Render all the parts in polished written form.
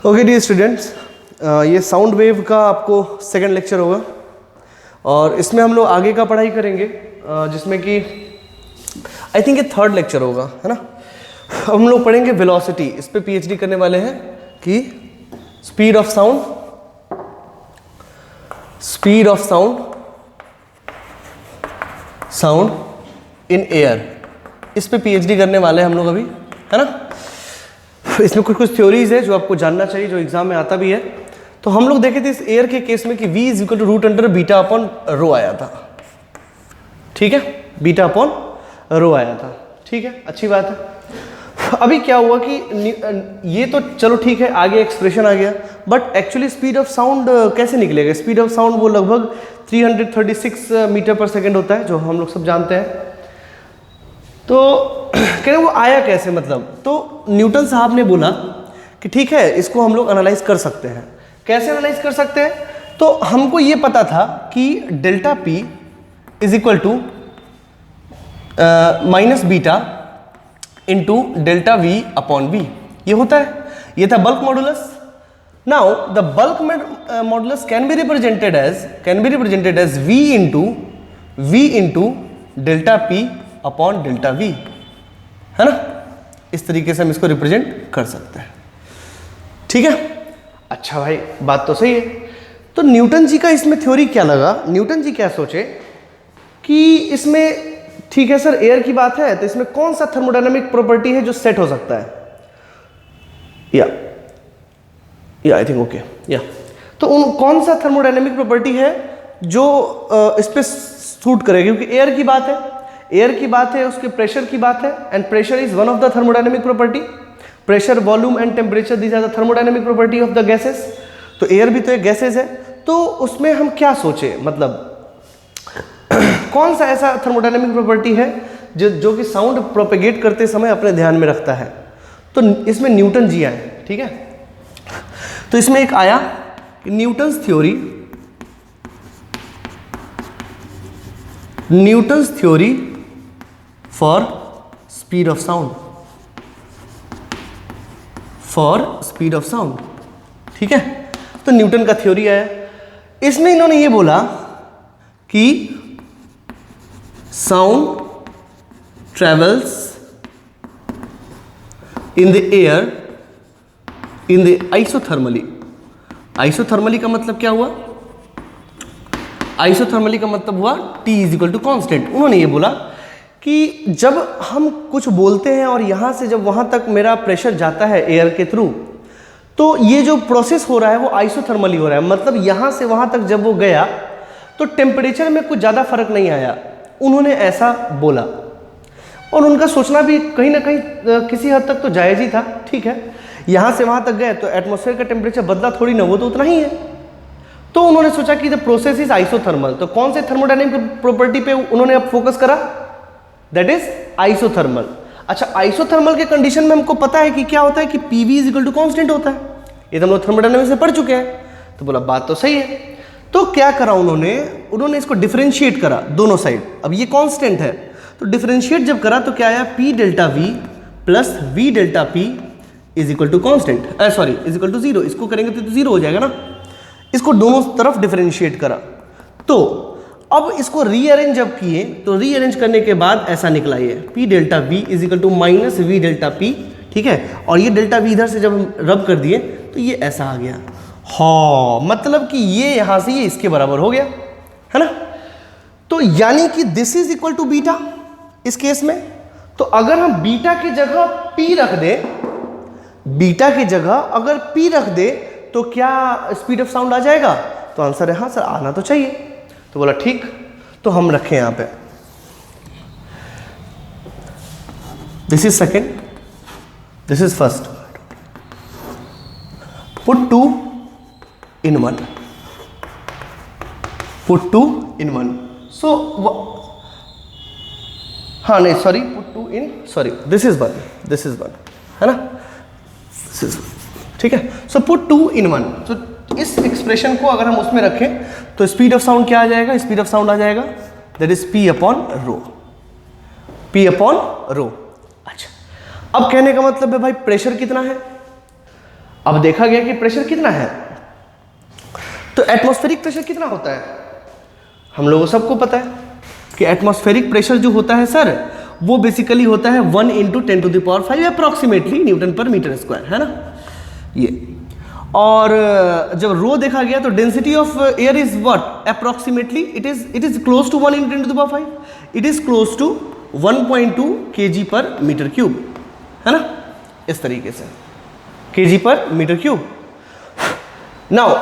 Okay dear students, ये sound wave का आपको सेकंड लेक्चर होगा और इसमें हम लोग आगे का पढ़ाई करेंगे, जिसमें कि आई थिंक ये थर्ड लेक्चर होगा, है ना। हम लोग पढ़ेंगे वेलोसिटी। इस पे पीएचडी करने वाले हैं कि speed of sound in air. इस पे पीएचडी करने वाले हैं हम लोग अभी, है ना। इसमें कुछ थ्योरीज है जो आपको जानना चाहिए, जो एग्जाम में आता भी है। तो हम लोग देखे थे इस एयर के केस में कि v is equal to root under beta upon rho आया था, ठीक है। बीटा अपॉन रो आया था, ठीक है, अच्छी बात है। अभी क्या हुआ कि ये तो चलो ठीक है, आगे एक्सप्रेशन आ गया, but actually speed of sound कैसे निकलेगा। स्पीड ऑफ साउंड वो लगभग 336 मीटर पर सेकेंड होता है, जो हम लोग सब जानते हैं। तो कह रहे वो आया कैसे, मतलब तो न्यूटन साहब ने बोला कि ठीक है, इसको हम लोग एनालाइज कर सकते हैं। कैसे एनालाइज कर सकते हैं, तो हमको ये पता था कि delta P is equal to minus beta into delta V upon V, ये होता है। ये था bulk modulus. Now the bulk modulus can be represented as V into delta P upon delta V, है ना। इस तरीके से हम इसको रिप्रेजेंट कर सकते हैं, ठीक है। अच्छा भाई, बात तो सही है। तो न्यूटन जी का इसमें थ्योरी क्या लगा, न्यूटन जी क्या सोचे कि इसमें ठीक है सर, एयर की बात है, तो इसमें कौन सा थर्मोडायनामिक प्रॉपर्टी है जो सेट हो सकता है। या आई थिंक ओके, या तो कौन सा थर्मोडायनामिक प्रॉपर्टी है जो इस पे सूट करेगी, क्योंकि एयर की बात है, उसके प्रेशर की बात है, and pressure is one of the thermodynamic property. Pressure, volume and temperature, these are the thermodynamic property of the gases. तो एयर भी तो एक गैसेस है। तो उसमें हम क्या सोचे, मतलब कौन सा ऐसा थर्मोडायनामिक प्रॉपर्टी है जो कि साउंड प्रोपेगेट करते समय अपने ध्यान में रखता है। तो इसमें न्यूटन जी आए, ठीक है। तो इसमें एक आया कि Newton's theory for speed of sound, ठीक है। तो न्यूटन का थ्योरी आया। इसमें इन्होंने ये बोला कि sound travels in the air in the isothermally का मतलब क्या हुआ, आइसोथर्मली का मतलब हुआ T is equal to constant. उन्होंने ये बोला कि जब हम कुछ बोलते हैं और यहां से जब वहां तक मेरा प्रेशर जाता है एयर के थ्रू, तो ये जो प्रोसेस हो रहा है वो आइसोथर्मली हो रहा है। मतलब यहां से वहां तक जब वो गया तो टेम्परेचर में कुछ ज़्यादा फर्क नहीं आया। उन्होंने ऐसा बोला और उनका सोचना भी कहीं ना कहीं किसी हद तक तो जायज़ ही था, ठीक है। यहां से वहां तक गए तो एटमॉस्फेयर का टेम्परेचर बदला थोड़ी ना, वो तो उतना ही है। तो उन्होंने सोचा कि द प्रोसेस इज आइसोथर्मल। तो कौन से थर्मोडायनामिक प्रॉपर्टी पे उन्होंने अब फोकस करा, दैट इज आइसोथर्मल। अच्छा, आइसोथर्मल के कंडीशन में हमको पता है कि क्या होता है कि PV is equal to constant होता है। ये तो हम लोग थर्मोडायनामिक्स से पढ़ चुके हैं। तो बोला बात तो सही है। तो क्या करा उन्होंने इसको डिफरेंशिएट करा दोनों साइड। अब ये कांस्टेंट है, तो डिफरेंशिएट जब करा तो क्या आया, P delta V plus V delta P is equal to constant, is equal to zero. इसको करेंगे तो जीरो हो जाएगा ना। इसको दोनों तरफ डिफरेंशिएट करा। तो अब इसको रीअरेंज जब किए तो रीअरेंज करने के बाद ऐसा निकला, ये P delta V is equal to minus V delta P, ठीक है। और ये डेल्टा वी इधर से जब रब कर दिए तो ये ऐसा आ गया। हाँ, मतलब कि ये यहां से ये इसके बराबर हो गया, है ना। तो यानी कि this is equal to beta इस केस में। तो अगर हम बीटा की जगह पी रख दे, तो क्या स्पीड ऑफ साउंड आ जाएगा। तो आंसर है हाँ सर, आना तो चाहिए। तो बोला ठीक, तो हम रखें यहां पे this is second, this is first, put two in one, so हाँ नहीं सॉरी, दिस इज वन, है ना, ठीक है। So put two in one. तो इस एक्सप्रेशन को अगर हम उसमें रखें तो स्पीड ऑफ साउंड क्या आ जाएगा, स्पीड ऑफ साउंड आ जाएगा दैट इज P अपॉन रो। अच्छा, अब कहने का मतलब है भाई प्रेशर कितना है, अब देखा गया कि प्रेशर कितना है, तो एटमॉस्फेरिक प्रेशर कितना होता है, हम लोगों सबको पता है कि एटमॉस्फेरिक प्रेशर जो होता है सर, वो बेसिकली होता है 1 × 10⁵ अप्रॉक्सीमेटली न्यूटन पर मीटर स्क्वायर, है ना ये। और जब रो देखा गया तो density of air is what, approximately it is close to 1 × 10⁵, it is close to 1.2 kg/m³, है ना, इस तरीके से kg/m³। Now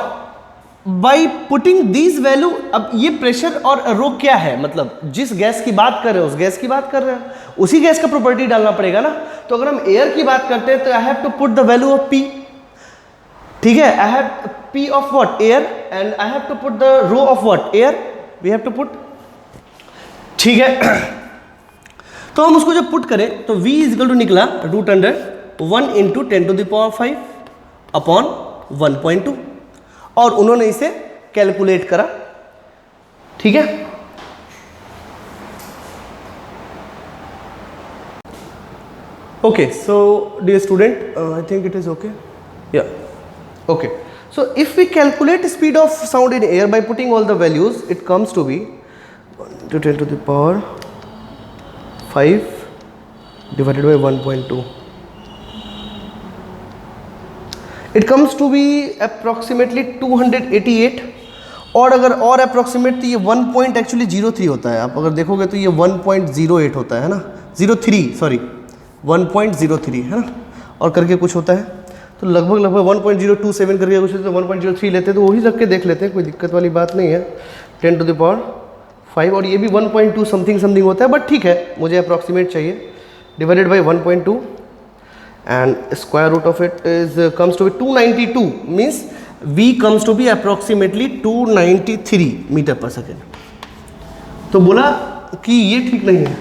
by putting these value, अब ये प्रेशर और रो क्या है, मतलब जिस गैस की बात कर रहे हो उस गैस की बात कर रहे हैं, उसी गैस का प्रॉपर्टी डालना पड़ेगा ना। तो अगर हम एयर की बात करते हैं तो I have to put the value of P, ठीक है, I have P of what, air, and I have to put the rho of what, air, we have to put, ठीक है। तो हम उसको जब पुट करें तो v इज टू निकला √100 1 × 10⁵ अपॉन 1.2, और उन्होंने इसे कैलकुलेट करा, ठीक है। Okay, so dear student, I think it is okay, या okay. So if we calculate speed of sound in air by putting all the values, it comes to be 1 × 10⁵ divided by 1.2. It comes to be approximately 288, और अगर और approximate तो ये 1.03 होता है, आप अगर देखोगे तो ये 1.08 होता है ना, 1.03 है ना, और करके कुछ होता है, तो लगभग 1.027 करके कुछ होता है, तो 1.03 लेते हैं, तो वही रख के देख लेते हैं, कोई दिक्कत वाली बात नहीं है। 10⁵, और ये भी 1.2 समथिंग होता है, बट ठीक है, मुझे अप्रॉक्सीमेट चाहिए, divided by 1.2, and square root of it is comes to be 292, means v comes to be approximately 293 m/s। तो बोला कि ये ठीक नहीं है।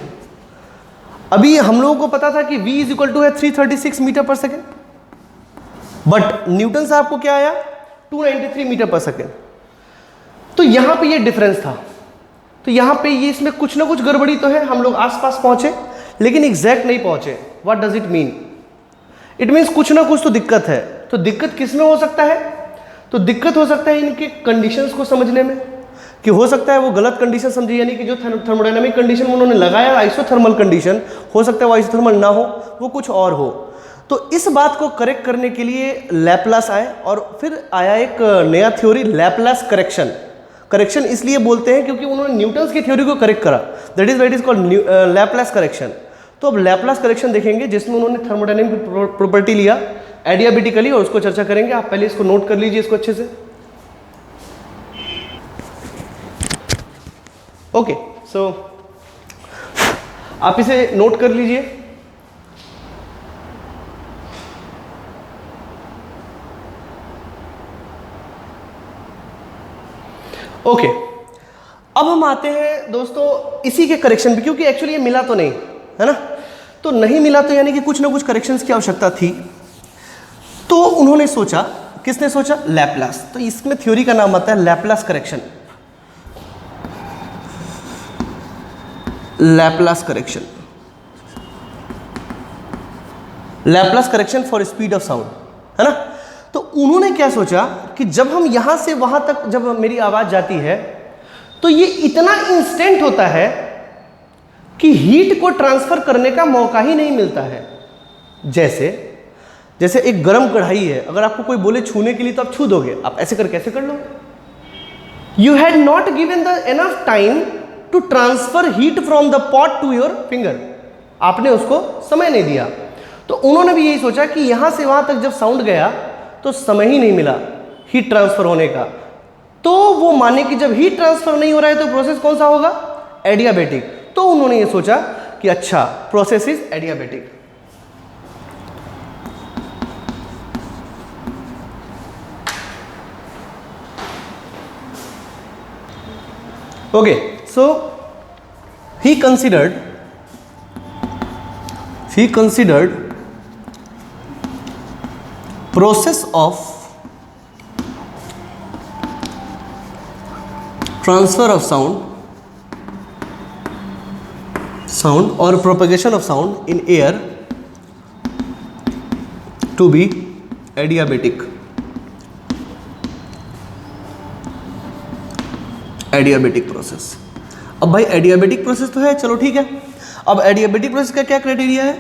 अभी हम लोगों को पता था कि v इज इक्वल टू है 336 m/s, बट न्यूटन से आपको क्या आया 293 m/s। तो यहां पे ये डिफरेंस था, तो यहां पे ये इसमें कुछ ना कुछ गड़बड़ी तो है, हम लोग आसपास पहुंचे लेकिन एग्जैक्ट नहीं पहुंचे। What does it mean? It means कुछ ना कुछ तो दिक्कत है। तो दिक्कत किस में हो सकता है? तो दिक्कत हो सकता है इनके कंडीशंस को समझने में, कि हो सकता है वो गलत कंडीशन समझे, यानी कि जो थर्मोडायनामिक कंडीशन उन्होंने लगाया आइसोथर्मल कंडीशन, हो सकता है वो आइसोथर्मल ना हो, वो कुछ और हो। तो इस बात को करेक्ट करने के लिए लैपलास आए, और फिर आया एक नया थ्योरी, लैपलास करेक्शन। करेक्शन इसलिए बोलते हैं क्योंकि उन्होंने न्यूटन्स की थ्योरी को करेक्ट करा, that is what is called Laplace correction. तो अब लैपलास करेक्शन देखेंगे जिसमें उन्होंने थर्मोडायनामिक प्रॉपर्टी लिया एडियाबेटिकली, और उसको चर्चा करेंगे। आप पहले इसको नोट कर लीजिए इसको अच्छे से। ओके, सो आप इसे नोट कर लीजिए। ओके, अब हम आते हैं दोस्तों इसी के करेक्शन पे, क्योंकि एक्चुअली ये मिला तो नहीं है ना, तो नहीं मिला तो यानी कि कुछ ना कुछ करेक्शंस की आवश्यकता थी। तो उन्होंने सोचा, किसने सोचा? लैपलास। तो इसमें थ्योरी का नाम आता है Laplace correction. Laplace correction, Laplace correction for speed of sound, है ना। तो उन्होंने क्या सोचा कि जब हम यहां से वहां तक जब मेरी आवाज जाती है तो ये इतना इंस्टेंट होता है कि हीट को ट्रांसफर करने का मौका ही नहीं मिलता है। जैसे एक गर्म कढ़ाई है, अगर आपको कोई बोले छूने के लिए तो आप छू दोगे, आप ऐसे कर कैसे कर लोगे? You had not given the enough time to transfer heat from the pot to your finger, आपने उसको समय नहीं दिया। तो उन्होंने भी यही सोचा कि यहां से वहां तक जब साउंड गया तो समय ही नहीं मिला हीट ट्रांसफर होने का। तो वो माने कि जब हीट ट्रांसफर नहीं हो रहा है तो प्रोसेस कौन सा होगा? एडियाबेटिक। तो उन्होंने ये सोचा कि अच्छा, process is adiabatic. Okay, so he considered process of transfer of sound or propagation of sound in air to be adiabatic, adiabatic process. अब भाई एडियाबेटिक प्रोसेस तो है, चलो ठीक है। अब एडियाबेटिक प्रोसेस का क्या क्राइटेरिया है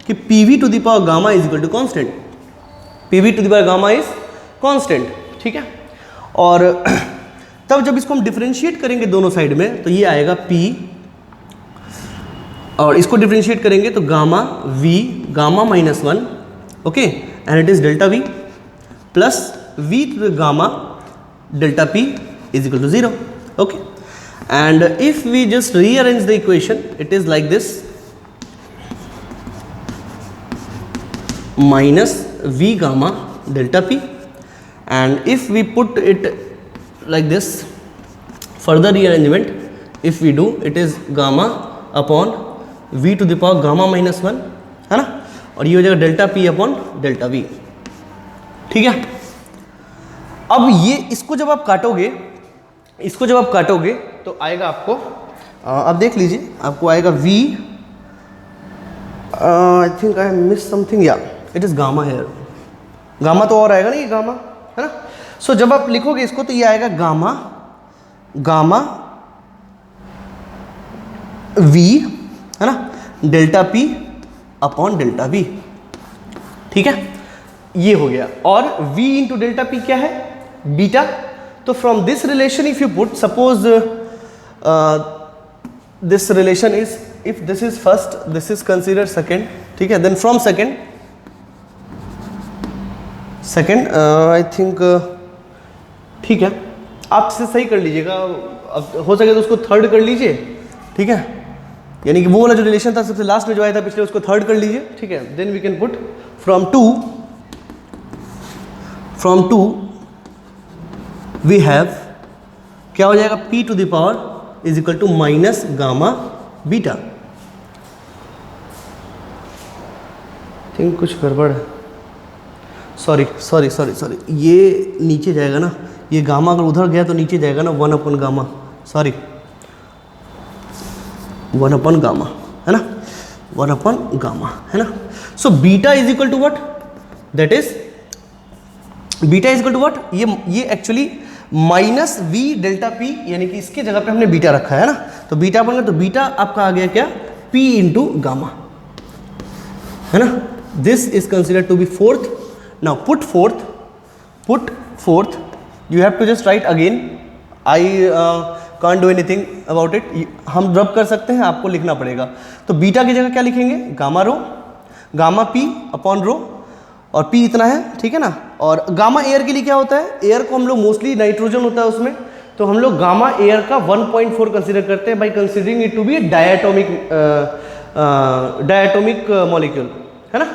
कि PV to the power gamma is equal to constant, PV to the power gamma is constant, ठीक है। और तब जब इसको हम डिफरेंशिएट करेंगे दोनों साइड में तो ये आएगा P, और इसको डिफरेंशिएट करेंगे तो gamma V gamma -1, okay, and it is delta V plus V to the gamma delta P is equal to 0, okay. And if we just rearrange the equation it is like this, minus V gamma delta P, and if we put it like this, further rearrangement if we do, it is gamma upon V to the power gamma -1, है ना, और ये हो जाएगा delta P upon delta V, ठीक है। अब ये इसको जब आप काटोगे, इसको जब आप काटोगे तो आएगा आपको, अब देख लीजिए, आपको आएगा V, I think I miss something, या it is gamma here, gamma तो और आएगा ना, ये गामा है ना। सो जब आप लिखोगे इसको तो ये आएगा गामा गामा V, है ना, delta P upon delta V, ठीक है, ये हो गया। और V इंटू डेल्टा P क्या है, बीटा। तो from this relation if you put, suppose this relation is, if this is first, this is consider second, ठीक है, then from second I think, ठीक है, आप इसे सही कर लीजिएगा, अब हो सके तो उसको थर्ड कर लीजिए, ठीक है, यानी कि वो वाला जो रिलेशन था सबसे लास्ट में जो आया था पिछले, उसको थर्ड कर लीजिए, ठीक है। Then we can put from two we have, क्या हो जाएगा, P to the power is equal to minus gamma beta. Think कुछ गड़बड़ है, सॉरी, ये नीचे जाएगा ना, ये गामा अगर उधर गया तो नीचे जाएगा ना, 1 upon gamma, sorry 1 upon gamma, है ना, 1 अपन गामा, है ना। So beta is equal to what, that is, beta is equal to what, ये actually minus V delta P, यानी कि इसके जगह पे हमने बीटा रखा है ना, तो बीटा बन गया, तो बीटा आपका आ गया क्या, P इंटू गामा, है ना। This is considered to be fourth. Now put fourth, you have to just write again, I can't do anything about it, हम ड्रॉप कर सकते हैं, आपको लिखना पड़ेगा। तो बीटा की जगह क्या लिखेंगे, गामा रो, गामा P अपॉन रो, और P इतना है, ठीक है ना। और गामा एयर के लिए क्या होता है, एयर को हम लोग मोस्टली नाइट्रोजन होता है उसमें, तो हम लोग गामा एयर का 1.4 कंसिडर करते हैं by considering it to be diatomic molecule, है ना।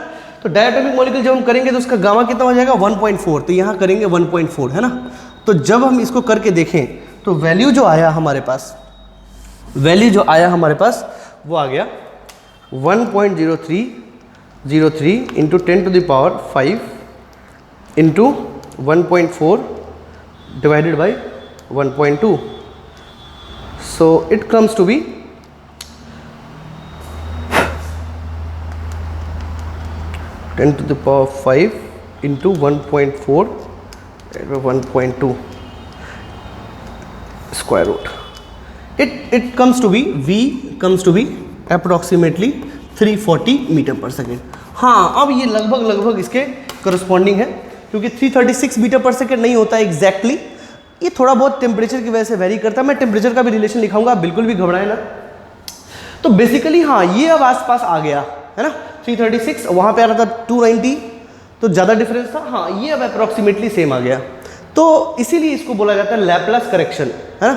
तो डायटोमिक मॉलिक्यूल जब हम करेंगे तो उसका गामा कितना हो जाएगा, 1.4, तो यहाँ करेंगे 1.4, है ना। तो जब हम इसको करके देखें तो वैल्यू जो आया हमारे पास, वो आ गया 1.0303 into 10 to the power 5 into 1.4 divided by 1.2, so it comes to be 10 to the power 5 into 1.4 by 1.2 square root. It comes to be, V comes to be approximately 340 metre per second. हाँ, अब ये लगभग इसके corresponding है, क्योंकि 336 metre per second नहीं होता है एग्जैक्टली, ये थोड़ा बहुत टेम्परेचर की वजह से वेरी करता है। मैं टेम्परेचर का भी रिलेशन लिखाऊंगा, बिल्कुल भी घबराए ना। तो बेसिकली हाँ, ये अब आसपास आ गया, है ना, 336, वहाँ पे आ रहा था 290, तो ज़्यादा डिफरेंस था। हाँ, ये अब अप्रॉक्सीमेटली सेम आ गया, तो इसीलिए इसको बोला जाता है लैपलास करेक्शन, है ना,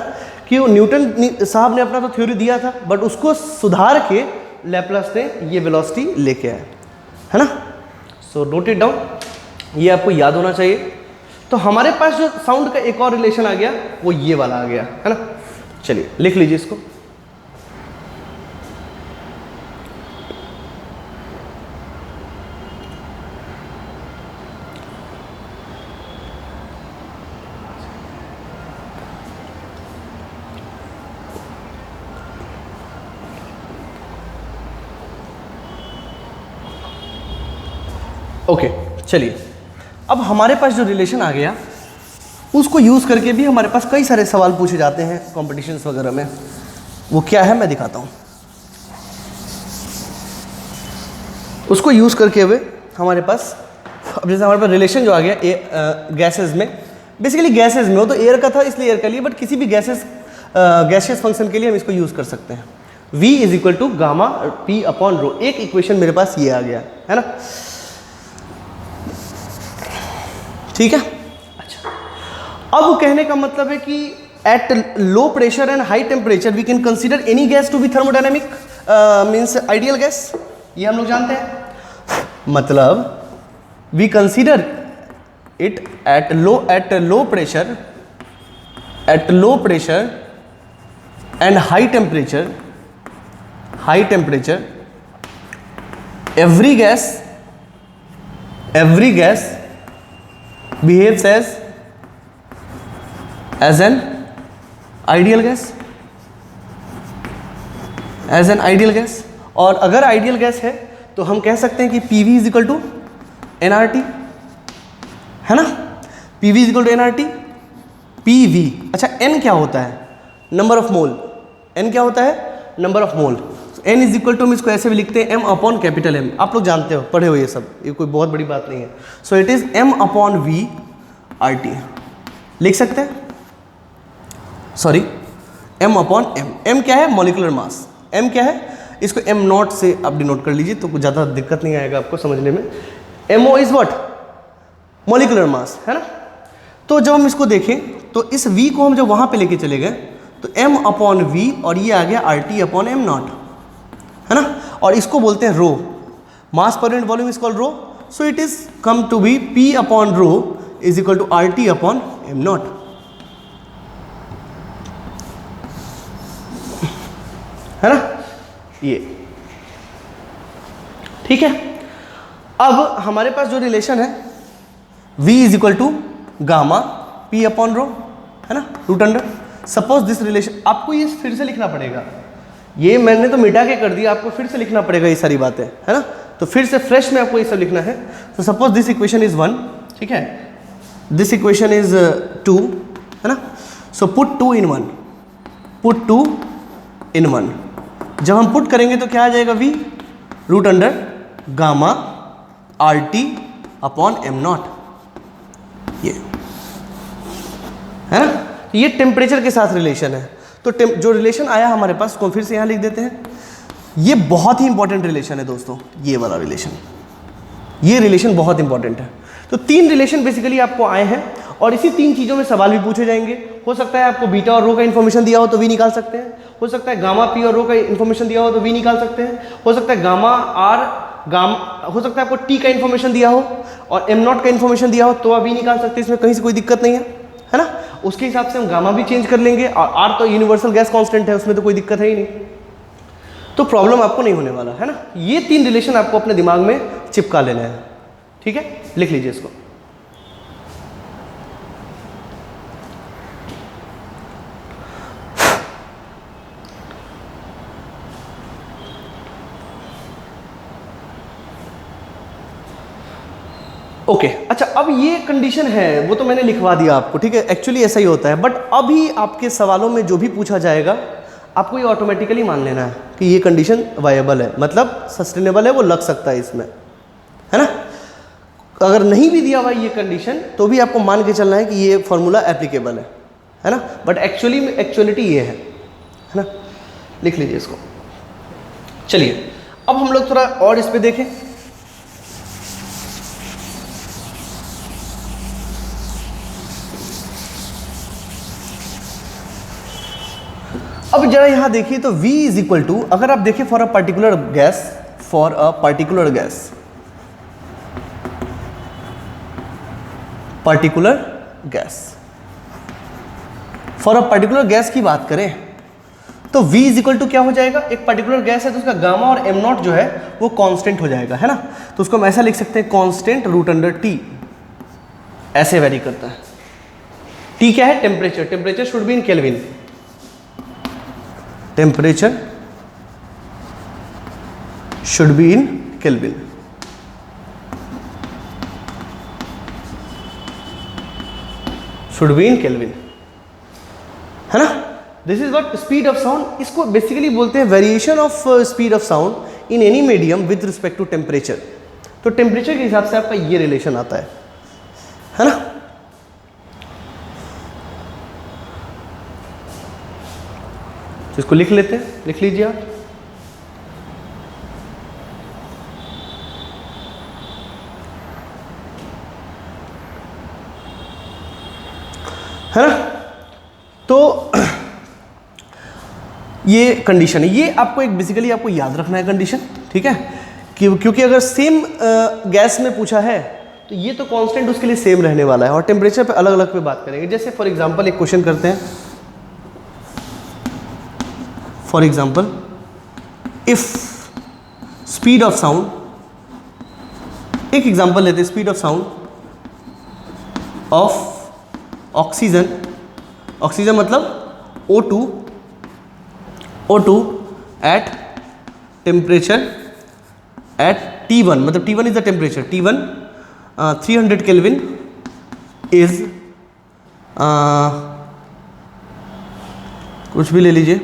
कि वो न्यूटन साहब ने अपना तो थ्योरी दिया था, बट उसको सुधार के लैपलास ने ये वेलोसिटी लेके आया, है ना। सो नोट इट डाउन, ये आपको याद होना चाहिए। तो हमारे पास जो साउंड का एक और रिलेशन आ गया, वो ये वाला आ गया, है ना। चलिए लिख लीजिए इसको। ओके, चलिए अब हमारे पास जो रिलेशन आ गया उसको यूज़ करके भी हमारे पास कई सारे सवाल पूछे जाते हैं कॉम्पिटिशन्स वगैरह में। वो क्या है मैं दिखाता हूँ। उसको यूज़ करके हुए हमारे पास, अब जैसे हमारे पास रिलेशन जो आ गया गैसेज में, बेसिकली गैसेज में, वो तो एयर का था इसलिए एयर का लिए, बट किसी भी गैसियस फंक्शन के लिए हम इसको यूज़ कर सकते हैं। V is equal to gamma P upon rho, एक इक्वेशन मेरे पास ये आ गया है ना, ठीक है। अच्छा, अब कहने का मतलब है कि at low pressure and high temperature we can consider any gas to be thermodynamic means ideal gas, ये हम लोग जानते हैं। मतलब we consider it at low pressure and high temperature every gas behaves as an ideal gas, और अगर ideal gas है तो हम कह सकते हैं कि PV is equal to nRT, है ना, PV is equal to nRT। PV, अच्छा N क्या होता है, नंबर ऑफ मोल, N क्या होता है, number of mole. N is equal to हम इसको ऐसे भी लिखते हैं M अपॉन कैपिटल M, आप लोग जानते हो, पढ़े हो ये सब, ये कोई बहुत बड़ी बात नहीं है। So it is M upon V RT, लिख सकते हैं, sorry M upon M। M क्या है, मॉलिक्यूलर मास। M क्या है, इसको M नॉट से आप डिनोट कर लीजिए तो कुछ ज़्यादा दिक्कत नहीं आएगा आपको समझने में। MO is what, molecular mass, है ना। तो जब हम इसको देखें तो इस V को हम जब वहाँ पे लेके चले गए तो M अपॉन V और ये आ गया RT अपॉन M नॉट, है ना, और इसको बोलते हैं rho, mass per unit volume is called rho. So it is come to be P upon rho is equal to RT upon M naught, है ना, ये ठीक है। अब हमारे पास जो रिलेशन है V is equal to gamma P upon rho, है ना, root under. Suppose this relation, आपको ये फिर से लिखना पड़ेगा, ये मैंने तो मिटा के कर दिया, आपको फिर से लिखना पड़ेगा ये सारी बातें, है ना, तो फिर से फ्रेश में आपको ये सब लिखना है। तो सपोज दिस इक्वेशन इज 1, ठीक है, दिस इक्वेशन इज 2, है ना। So put 2 in 1, put 2 in 1, जब हम पुट करेंगे तो क्या आ जाएगा, V root under gamma RT upon M naught, ये है ना, ये टेम्परेचर के साथ रिलेशन है। तो जो रिलेशन आया हमारे पास उसको फिर से यहाँ लिख देते हैं। ये बहुत ही इंपॉर्टेंट रिलेशन है दोस्तों, ये वाला रिलेशन, ये रिलेशन बहुत इंपॉर्टेंट है। तो 3 रिलेशन बेसिकली आपको आए हैं और इसी 3 चीज़ों में सवाल भी पूछे जाएंगे। हो सकता है आपको बीटा और रो का इन्फॉर्मेशन दिया हो तो V निकाल सकते हैं, हो सकता है गामा P और रो का इन्फॉर्मेशन दिया हो तो V निकाल सकते हैं, हो सकता है हो सकता है आपको T का इन्फॉर्मेशन दिया हो और M नॉट का इन्फॉर्मेशन दिया हो तो आप V निकाल सकते हैं, इसमें कहीं से कोई दिक्कत नहीं है ना। उसके हिसाब से हम गामा भी चेंज कर लेंगे और R तो यूनिवर्सल गैस कांस्टेंट है, उसमें तो कोई दिक्कत है ही नहीं, तो प्रॉब्लम आपको नहीं होने वाला, है ना। ये 3 रिलेशन आपको अपने दिमाग में चिपका लेना है, ठीक है, लिख लीजिए इसको। ओके, अच्छा, अब ये कंडीशन है वो तो मैंने लिखवा दिया आपको, ठीक है, एक्चुअली ऐसा ही होता है, बट अभी आपके सवालों में जो भी पूछा जाएगा आपको ये ऑटोमेटिकली मान लेना है कि ये कंडीशन वायबल है, मतलब सस्टेनेबल है, वो लग सकता है इसमें, है ना। अगर नहीं भी दिया हुआ ये कंडीशन तो भी आपको मान के चलना है कि ये फॉर्मूला एप्लीकेबल है ना, बट एक्चुअली में एक्चुअलिटी ये है ना। लिख लीजिए इसको। चलिए अब हम लोग थोड़ा और इस पे देखें। अब जरा यहां देखिए तो V इज इक्वल टू, अगर आप देखें for a particular gas, for a particular gas for a particular gas की बात करें तो V इज इक्वल टू क्या हो जाएगा, एक पर्टिकुलर गैस है तो उसका गामा और m नॉट जो है वो कांस्टेंट हो जाएगा, है ना। तो उसको हम ऐसा लिख सकते हैं, कांस्टेंट रूट अंडर T, ऐसे वेरी करता है। T क्या है, temperature, temperature should be in kelvin, temperature should be in kelvin. Should be in kelvin, है ना। This is what speed of sound, इसको बेसिकली बोलते हैं variation of speed of sound in any medium with respect to temperature. तो temperature के हिसाब से आपका ये रिलेशन आता है ना। तो इसको लिख लेते हैं, लिख लीजिए आप। है ना। तो ये कंडीशन है, ये आपको एक बेसिकली आपको याद रखना है कंडीशन, ठीक है। क्योंकि अगर सेम गैस में पूछा है तो ये तो कांस्टेंट उसके लिए सेम रहने वाला है, और टेम्परेचर पे अलग अलग पे बात करेंगे। जैसे फॉर एग्जांपल एक क्वेश्चन करते हैं, for example if speed of sound, एक एग्जांपल लेते हैं, speed of sound of oxygen, oxygen मतलब O2 at temperature at T1, मतलब T1 is the temperature, T1 300 kelvin is कुछ भी ले लीजिए,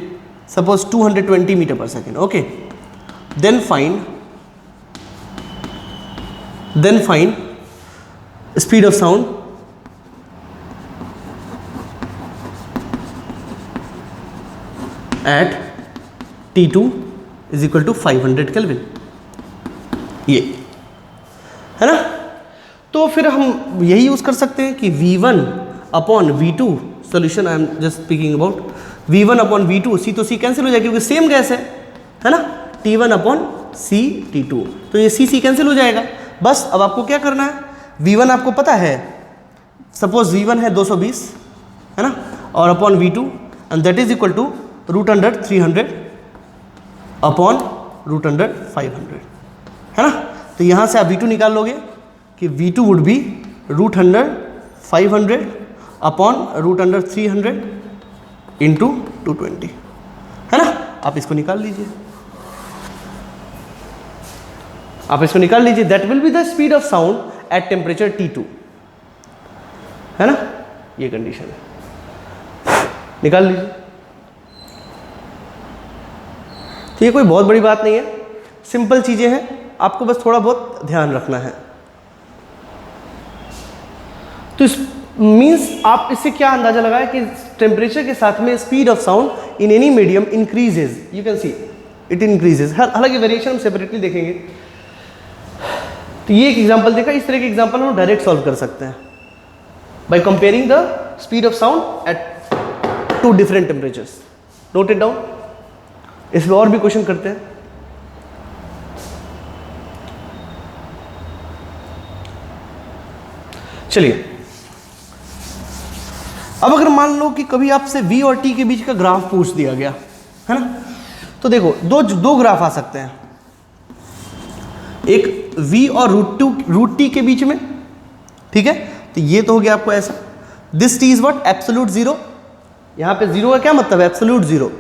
suppose 220 metre per second, okay. Then find speed of sound at T2 is equal to 500 kelvin, ये है ना। तो फिर हम यही यूज कर सकते हैं कि V1 upon V2, solution I am just speaking about, V1 upon V2, C तो C कैंसिल हो जाएगा क्योंकि सेम गैस है ना। T1 अपॉन C T2, तो ये C कैंसिल हो जाएगा। बस अब आपको क्या करना है, V1 आपको पता है, सपोज V1 है 220, है ना, और upon V2 and that is equal to root under 300 upon root under 500, है ना। तो यहाँ से आप V2 निकाल लोगे कि V2 would be root under 500 upon root under 300 into 220, है ना। आप इसको निकाल लीजिए, आप इसको निकाल लीजिए। That will be the speed of sound at temperature T2, है ना। ये कंडीशन है, निकाल लीजिए। तो ये कोई बहुत बड़ी बात नहीं है, सिंपल चीजें हैं, आपको बस थोड़ा बहुत ध्यान रखना है। तो इस मीन्स आप इससे क्या अंदाजा लगाए कि टेम्परेचर के साथ में speed of sound in any medium increases, you can see it increases. हालांकि वेरिएशन हम सेपरेटली देखेंगे। तो ये एक एग्जांपल देखा, इस तरह के एग्जांपल हम डायरेक्ट सॉल्व कर सकते हैं by comparing the speed of sound at two different temperatures. Note it down. इसमें और भी क्वेश्चन करते हैं। चलिए, अब अगर मान लो कि कभी आपसे V और T के बीच का ग्राफ पूछ दिया गया, है ना, तो देखो दो ग्राफ आ सकते हैं, एक V और रूट T के बीच में, ठीक है। तो ये तो हो गया आपको ऐसा, this T is what, absolute zero. यहां पे जीरो का क्या मतलब है, एब्सोल्यूट जीरो,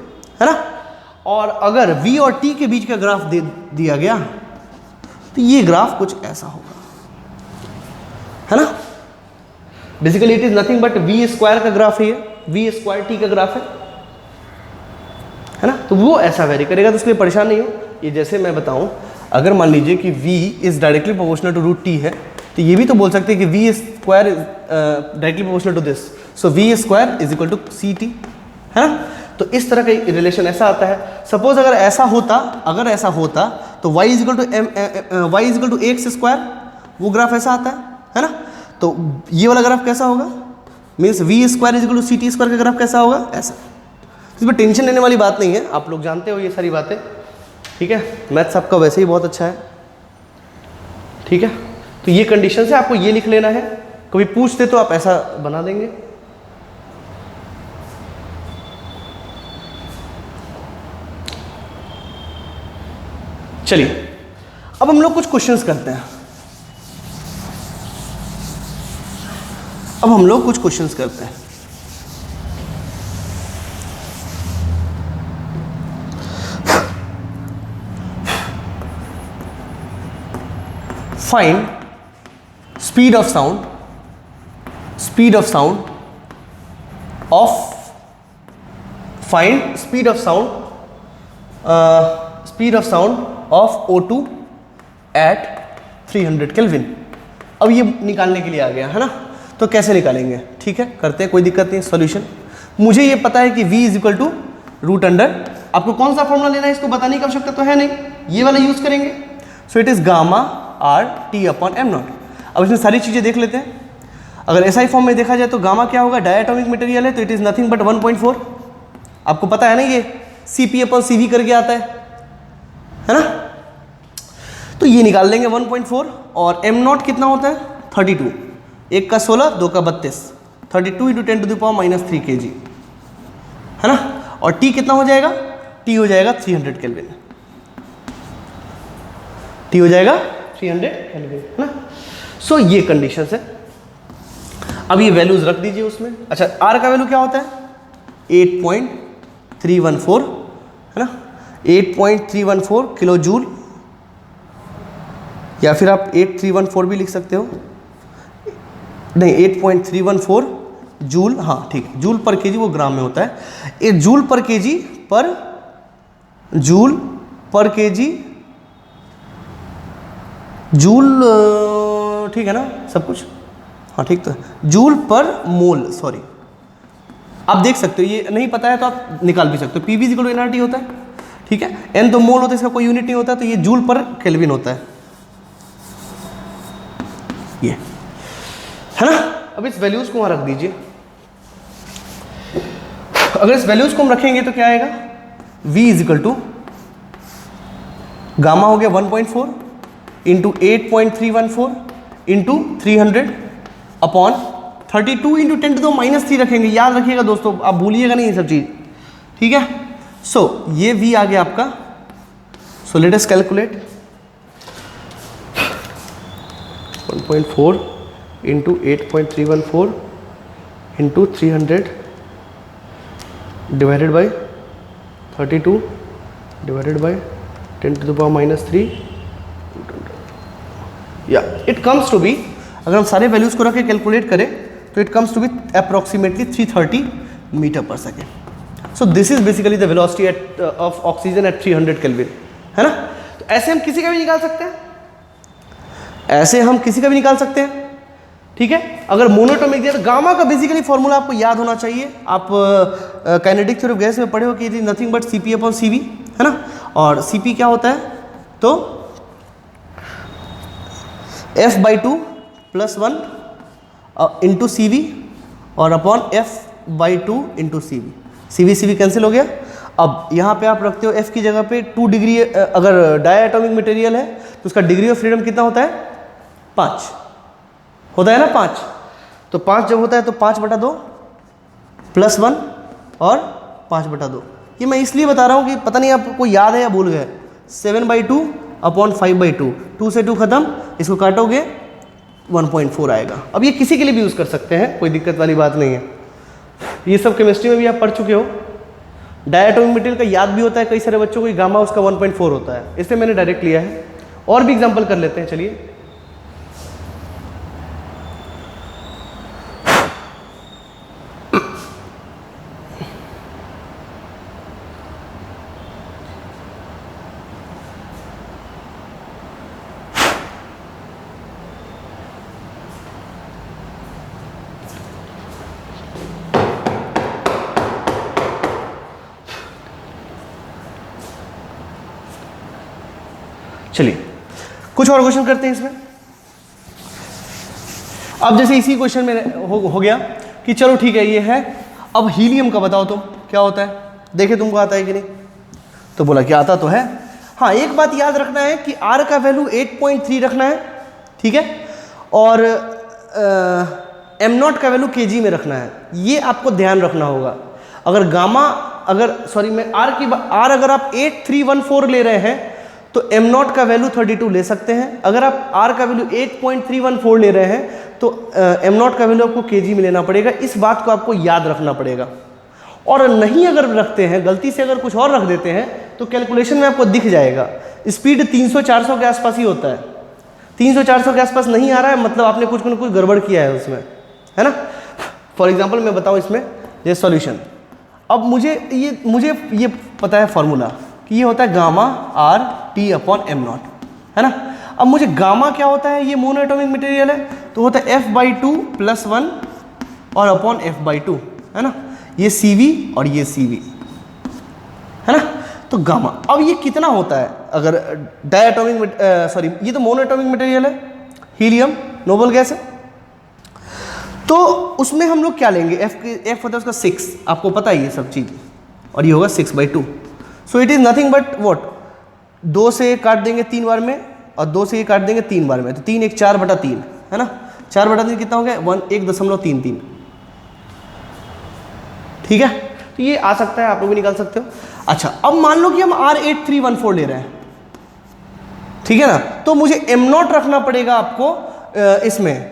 है ना। और अगर V और T के बीच का ग्राफ दे दिया गया तो ये ग्राफ कुछ ऐसा होगा, है ना। Basically it is nothing but V square का ग्राफ है ये, V स्क्वायर T का ग्राफ है ना। तो वो ऐसा वेरी करेगा, तो इसलिए परेशान नहीं हो। ये जैसे मैं बताऊं, अगर मान लीजिए कि V is directly proportional to root T है, तो ये भी तो बोल सकते हैं कि V square is directly proportional to this, so V square is equal to CT, है ना। तो इस तरह का रिलेशन ऐसा आता है। सपोज अगर ऐसा होता तो y is equal to x square, वो ग्राफ ऐसा आता है ना। तो ये वाला ग्राफ कैसा होगा, means V square is equal to CT square का ग्राफ कैसा होगा, ऐसा। इसमें टेंशन लेने वाली बात नहीं है, आप लोग जानते हो ये सारी बातें, ठीक है। मैथ्स आपका वैसे ही बहुत अच्छा है, ठीक है। तो ये कंडीशन से आपको ये लिख लेना है, कभी पूछते तो आप ऐसा बना देंगे। चलिए, अब हम लोग कुछ क्वेश्चंस करते हैं। Find speed of sound of find speed of sound of O2 at 300 kelvin. अब ये निकालने के लिए आ गया है ना, तो कैसे निकालेंगे? ठीक है, करते हैं, कोई दिक्कत नहीं। सॉल्यूशन मुझे ये पता है कि V is equal to root under, आपको कौन सा फॉर्मूला लेना है इसको बताने की आवश्यकता तो है नहीं, ये वाला यूज करेंगे। सो it is gamma R T upon M not. अब इसमें सारी चीजें देख लेते हैं। अगर एसआई फॉर्म में देखा जाए तो गामा क्या होगा, डायटोमिक मटेरियल है, तो इट इज नथिंग बट 1.4। आपको पता है ना, ये Cp अपॉन Cv करके आता है ना, तो ये निकाल लेंगे 1.4। और m नॉट कितना होता है 32, 1 का 16, 2 का 32, 32 into 10 to the power -3 kg है ना। और T कितना हो जाएगा, T हो जाएगा 300 केल्विन, T हो जाएगा 300 केल्विन है ना। सो ये कंडीशन है। अब ये वैल्यूज रख दीजिए उसमें। अच्छा, R का वैल्यू क्या होता है 8.314 है ना, 8.314 किलो जूल, या फिर आप 8314 भी लिख सकते हो, नहीं 8.314 जूल, हाँ ठीक, जूल पर केजी, वो ग्राम में होता है। ये जूल पर केजी जूल, ठीक है ना सब कुछ, हाँ ठीक, तो जूल पर मोल, सॉरी, आप देख सकते हो, ये नहीं पता है तो आप निकाल भी सकते हो। पीवी इक्वल टू एनआरटी होता है, ठीक है, एन तो मोल होता है, इसका कोई यूनिट नहीं होता, तो ये जूल पर केल्विन होता है, ये है ना। अब इस वैल्यूज को वहां रख दीजिए। अगर इस वैल्यूज को हम रखेंगे तो क्या आएगा, V is equal to gamma हो गया 1.4 into 8.314 into 300 upon 32 into 10 to the -3 रखेंगे। याद रखिएगा दोस्तों, आप भूलिएगा नहीं ये सब चीज, ठीक है। सो ये V आ गया आपका। So let us calculate 1.4 into 8.314 into 300 divided by 32 divided by 10 to the power -3, या इट कम्स टू बी, अगर हम सारे वैल्यूज को रख के कैलकुलेट करें तो it comes to be approximately 330 metre per second. So this is basically the velocity at of oxygen at 300 kelvin, है ना। तो ऐसे हम किसी का भी निकाल सकते हैं, ऐसे हम किसी का भी निकाल सकते हैं, ठीक है। अगर मोनोटोमिक दिया तो गामा का बेसिकली फॉर्मूला आपको याद होना चाहिए। आप काइनेटिक थ्योरी ऑफ गैस में पढ़े हो कि it is nothing but Cp upon Cv, है ना। और Cp क्या होता है, तो F/2 + 1 इंटू Cv और upon F/2 into Cv, Cv cancel हो गया। अब यहाँ पे आप रखते हो F की जगह पे 2 डिग्री, अगर डायटोमिक मटेरियल है तो उसका डिग्री ऑफ फ्रीडम कितना होता है, 5 होता है ना, 5। तो 5 जब होता है तो 5/2 + 1 और 5/2। ये मैं इसलिए बता रहा हूँ कि पता नहीं आपको याद है या भूल गए। 7/2 अपॉन 5/2, 2 से 2 खत्म, इसको काटोगे 1.4 आएगा। अब ये किसी के लिए भी यूज़ कर सकते हैं, कोई दिक्कत वाली बात नहीं है। ये सब केमिस्ट्री में भी आप पढ़ चुके हो। डायटोमिक मटेरियल का याद भी होता है कई सारे बच्चों को, गामा उसका 1.4 होता है, इसलिए मैंने डायरेक्ट लिया है। और भी एग्जाम्पल कर लेते हैं, चलिए। चलिए कुछ और क्वेश्चन करते हैं इसमें। अब जैसे इसी क्वेश्चन में हो गया कि चलो ठीक है ये है, अब हीलियम का बताओ तुम क्या होता है, देखे तुमको आता है कि नहीं। तो बोला कि आता तो है। हाँ, एक बात याद रखना है कि R का वैल्यू 8.3 रखना है, ठीक है, और m0 का वैल्यू kg में रखना है, ये आपको ध्यान रखना होगा। अगर गामा, अगर सॉरी मैं R अगर आप 8314 ले रहे हैं तो m0 का वैल्यू 32 ले सकते हैं। अगर आप R का वैल्यू 8.314 ले रहे हैं तो m0 का वैल्यू आपको kg में लेना पड़ेगा। इस बात को आपको याद रखना पड़ेगा। और नहीं अगर रखते हैं, गलती से अगर कुछ और रख देते हैं तो कैलकुलेशन में आपको दिख जाएगा स्पीड 300-400 के आसपास ही होता है। 300-400 के आसपास नहीं आ रहा है मतलब आपने कुछ न कुछ गड़बड़ किया है उसमें, है ना। फॉर एग्जाम्पल मैं बताऊँ इसमें, ये सॉल्यूशन। अब मुझे ये पता है फॉर्मूला कि ये होता है gamma R T upon M not, है ना। अब मुझे गामा क्या होता है, ये मोनो एटॉमिक मटेरियल है तो होता है F/2 + 1 और अपॉन F/2, है ना। ये CV और ये CV, है ना। तो गामा, अब ये कितना होता है अगर डायटोमिक सॉरी ये तो मोनो एटॉमिक मटेरियल है, हीलियम नोबल गैस है, तो उसमें हम लोग क्या लेंगे, F होता है उसका 6, आपको पता है ये सब चीज़, और ये होगा 6/2। So it is nothing but what, 2 से काट देंगे 3 बार में और 2 से ये काट देंगे 3 बार में, तो 3 1 4/3, है ना। 4/3 कितना हो गया 1.33, ठीक है। तो ये आ सकता है, आप लोग भी निकाल सकते हो। अच्छा, अब मान लो कि हम R8314 ले रहे हैं, ठीक है ना, तो मुझे m0 रखना पड़ेगा आपको इसमें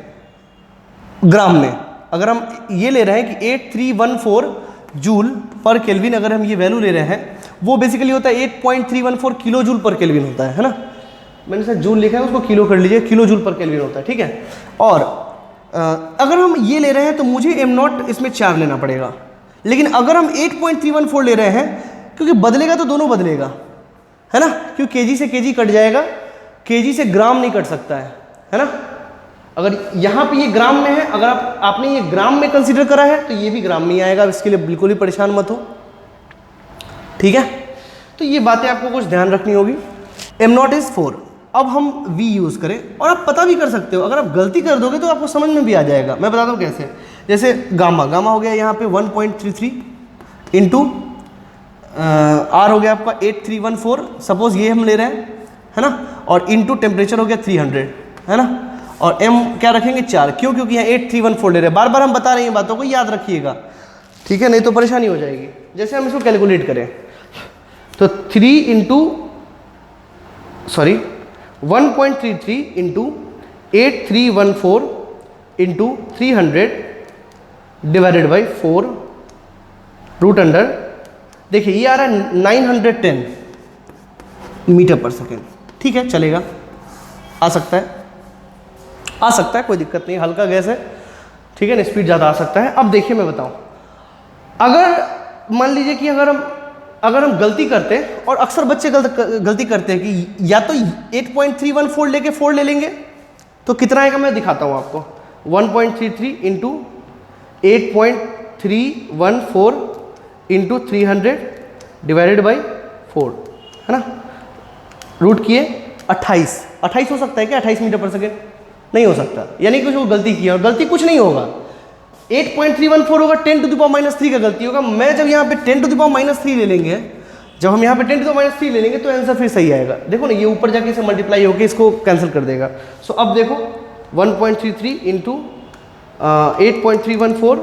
ग्राम में। अगर हम ये ले रहे हैं कि 8314 जूल पर केल्विन, अगर हम ये वैल्यू ले रहे हैं, वो बेसिकली होता है 8.314 किलो जूल पर केल्विन होता है ना। मैंने सर जूल लिखा है, उसको किलो कर लीजिए, किलो जूल पर केल्विन होता है, ठीक है। और अगर हम ये ले रहे हैं तो मुझे m0 इसमें 4 लेना पड़ेगा, लेकिन अगर हम 8.314 ले रहे हैं, क्योंकि बदलेगा तो दोनों बदलेगा, है ना, क्योंकि केजी से केजी कट जाएगा, केजी से ग्राम नहीं कट सकता है ना। अगर यहाँ पे ये ग्राम में है, अगर आपने ये ग्राम में कंसीडर करा है तो ये भी ग्राम में ही आएगा, इसके लिए बिल्कुल ही परेशान मत हो, ठीक है। तो ये बातें आपको कुछ ध्यान रखनी होगी। m0 is 4। अब हम v यूज़ करें, और आप पता भी कर सकते हो, अगर आप गलती कर दोगे तो आपको समझ में भी आ जाएगा। मैं बताता हूँ कैसे। जैसे गामा हो गया यहाँ पे 1.33 इंटू R हो गया आपका 8314, सपोज ये हम ले रहे हैं, है ना, और इंटू टेम्परेचर हो गया 300, है ना, और m क्या रखेंगे 4, क्यों, क्योंकि यहाँ 8314 ले रहे हैं। बार बार हम बता रहे हैं बातों को, याद रखिएगा, ठीक है, नहीं तो परेशानी हो जाएगी। जैसे हम इसको कैलकुलेट करें तो 1.33 into 8314 into 300 divided by 4 root under, देखिए ये आ रहा है 910 मीटर पर सेकेंड, ठीक है, चलेगा, आ सकता है, कोई दिक्कत नहीं, हल्का गैस है, ठीक है ना, स्पीड ज़्यादा आ सकता है। अब देखिए मैं बताऊं, अगर मान लीजिए कि अगर हम गलती करते हैं, और अक्सर बच्चे गलती करते हैं कि या तो 8.314 लेके 4 ले लेंगे, तो कितना आएगा मैं दिखाता हूँ आपको। 1.33 इंटू 8.314 इंटू 300 डिवाइडेड बाई 4, है ना, रूट किए 28 हो सकता है क्या, 28 मीटर पर सेकेंड नहीं हो सकता, यानी कि वो गलती की, और गलती कुछ नहीं होगा, 8.314 होगा 10⁻³ का गलती होगा। मैं जब यहाँ पे 10⁻³ ले लेंगे, जब हम यहाँ पे 10⁻³ ले लेंगे तो आंसर फिर सही आएगा। देखो ना, ये ऊपर जाके इसे मल्टीप्लाई होकर इसको कैंसिल कर देगा। सो अब देखो 1.33 into 8.314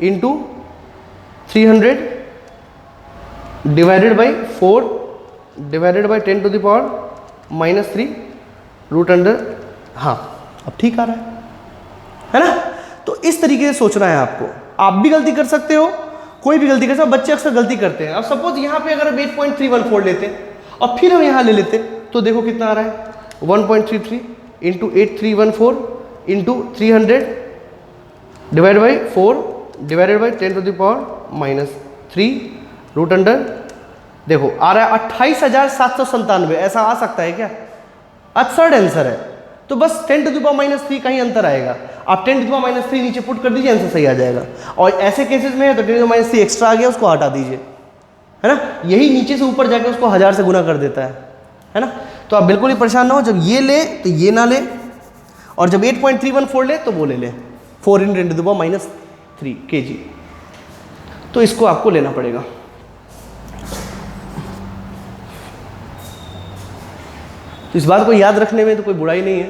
into 300 divided by 4 divided by 10⁻³ root under, हाँ अब ठीक आ रहा है ना। तो इस तरीके से सोचना है आपको, आप भी गलती कर सकते हो, कोई भी गलती कर सकता है, बच्चे अक्सर गलती करते हैं। अब सपोज यहाँ पे अगर हम 8.314 लेते और फिर हम यहाँ ले लेते तो देखो कितना आ रहा है, 1.33 into 8314 into 300 divide by 4 divided by 10⁻³ root under, देखो आ रहा है 28,797। ऐसा आ सकता है क्या, absurd आंसर है। तो बस 10⁻³ का ही अंतर आएगा, आप 10⁻³ नीचे पुट कर दीजिए, आंसर सही आ जाएगा। और ऐसे केसेस में है तो 10⁻³ एक्स्ट्रा आ गया, उसको हटा दीजिए, है ना, यही नीचे से ऊपर जाके उसको 1000 से गुना कर देता है ना। तो आप बिल्कुल ही परेशान ना हो, जब ये ले तो ये ना ले, और जब 8.314 ले तो वो ले 4 × 10⁻³ kg, तो इसको आपको लेना पड़ेगा। तो इस बात को याद रखने में तो कोई बुराई नहीं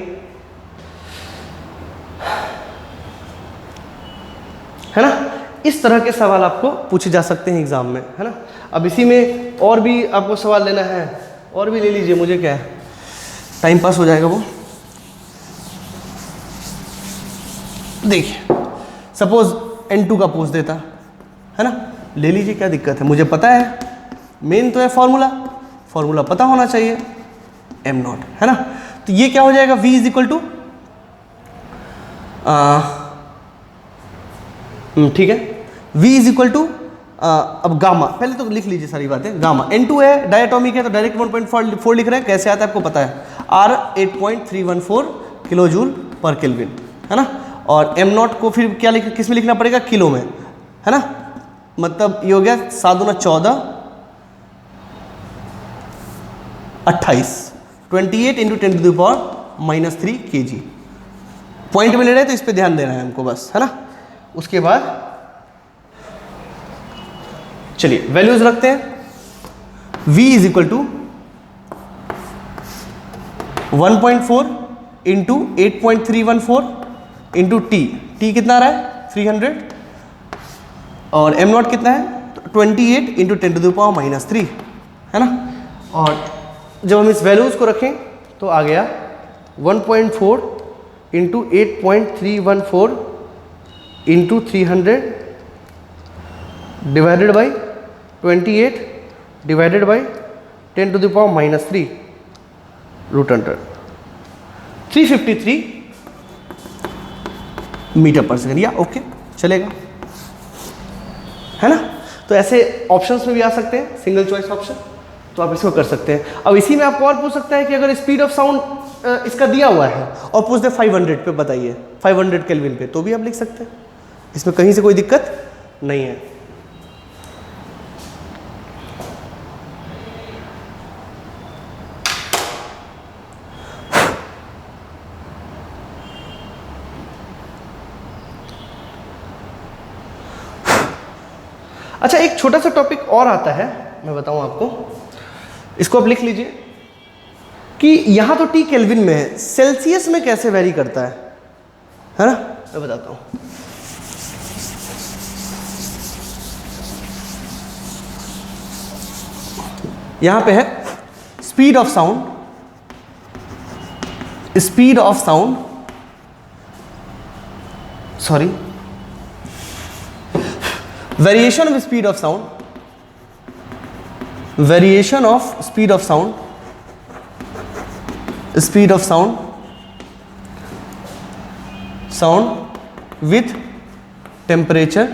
है ना। इस तरह के सवाल आपको पूछे जा सकते हैं एग्जाम में, है ना। अब इसी में और भी आपको सवाल लेना है, और भी ले लीजिए, मुझे क्या है, टाइम पास हो जाएगा वो। देखिए सपोज N2 का पूछ देता, है ना, ले लीजिए, क्या दिक्कत है, मुझे पता है, मेन तो है फॉर्मूला पता होना चाहिए, m0, है ना। तो ये क्या हो जाएगा, v इज इक्वल टू, ठीक है, V इज इक्वल टू अब गामा, पहले तो लिख लीजिए सारी बातें। गामा N2 है, डायटोमिक है, तो डायरेक्ट 1.4 लिख रहे हैं। कैसे आता है आपको पता है, R 8.314 किलो जूल पर केल्विन, है ना। और M0 को फिर क्या किस में लिखना पड़ेगा, किलो में, है ना। मतलब ये हो गया 7 दूना 14, 28, 28 इंटू 10⁻³ kg। पॉइंट में ले रहे हैं तो इस पे ध्यान देना है हमको बस, है ना। उसके बाद चलिए वैल्यूज रखते हैं। V is equal to 1.4 into 8.314 into T कितना आ रहा है 300, और M0 कितना है 28 इंटू 10⁻³ है ना। और जब हम इस वैल्यूज को रखें तो आ गया 1.4 into 8.314 into 300 divided by 28 divided by 10⁻³ root under 353 metre per second, या ओके चलेगा, है ना। तो ऐसे ऑप्शंस में भी आ सकते हैं, सिंगल चॉइस ऑप्शन, तो आप इसको कर सकते हैं। अब इसी में आपको और पूछ सकता है कि अगर स्पीड ऑफ साउंड इसका दिया हुआ है और पूछ दे 500 पे बताइए, 500 केल्विन पे, तो भी आप लिख सकते हैं, इसमें कहीं से कोई दिक्कत नहीं है। अच्छा, एक छोटा सा टॉपिक और आता है, मैं बताऊं आपको, इसको आप लिख लीजिए कि यहां तो T केल्विन में है, सेल्सियस में कैसे वेरी करता है ना। मैं बताता हूं। यहां पे है speed of sound, sorry, variation of speed of sound with temperature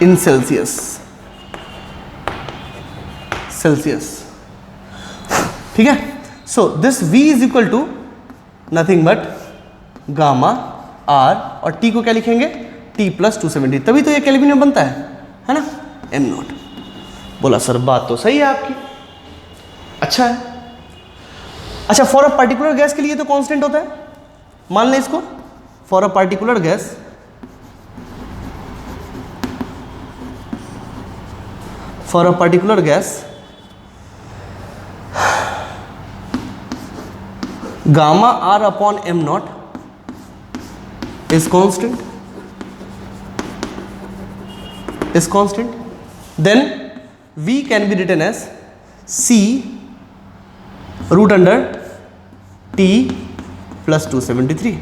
in Celsius, ठीक है। So this V is equal to nothing but gamma R, और T को क्या लिखेंगे T प्लस 270, तभी तो ये केल्विन में बनता है ना, M0। बोला सर बात तो सही है आपकी, अच्छा है। अच्छा, फॉर अ पर्टिकुलर गैस के लिए तो कांस्टेंट होता है, मान लें इसको, for a particular gas gamma R upon M0 is constant, then V can be written as C root under T plus 273,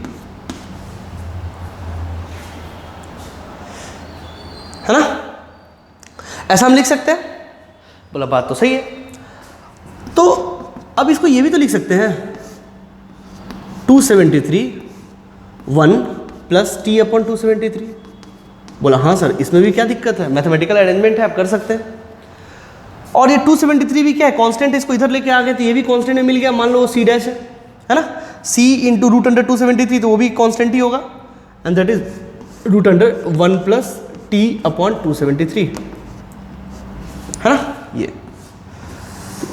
है ना। ऐसा हम लिख सकते हैं, बोला बात तो सही है। तो अब इसको ये भी तो लिख सकते हैं 273 1 प्लस T अपॉन 273, बोला हाँ सर इसमें भी क्या दिक्कत है, मैथमेटिकल अरेंजमेंट है, आप कर सकते हैं। और ये 273 भी क्या है, कांस्टेंट है, इसको इधर लेके आ गए तो ये भी कांस्टेंट में मिल गया, मान लो वो C डैश है ना, C इंटू रूट अंडर 273, तो वो भी कांस्टेंट ही होगा, and that is root under 1 plus T upon 273, है ना।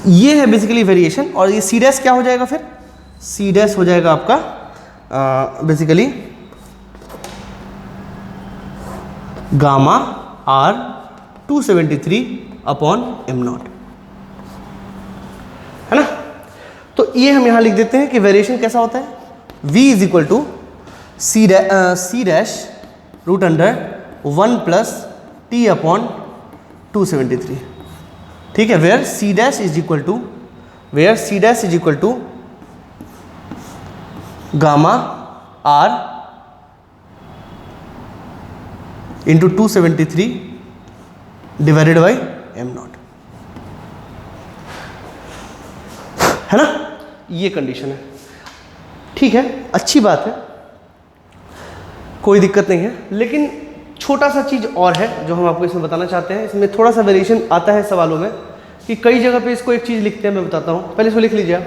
ये है बेसिकली वेरिएशन। और ये C डैश क्या हो जाएगा फिर, C डैश हो जाएगा आपका basically gamma R 273 upon M0, है ना। तो ये हम यहां लिख देते हैं कि वेरिएशन कैसा होता है, V is equal to C dash root under 1 plus T upon 273, ठीक है। Where C dash is equal to gamma R into 273 divided by M0, है ना। ये कंडीशन है, ठीक है, अच्छी बात है। कोई दिक्कत नहीं है, लेकिन छोटा सा चीज़ और है जो हम आपको इसमें बताना चाहते हैं। इसमें थोड़ा सा वेरिएशन आता है सवालों में कि कई जगह पे इसको एक चीज़ लिखते हैं, मैं बताता हूँ। पहले इसको लिख लीजिए आप।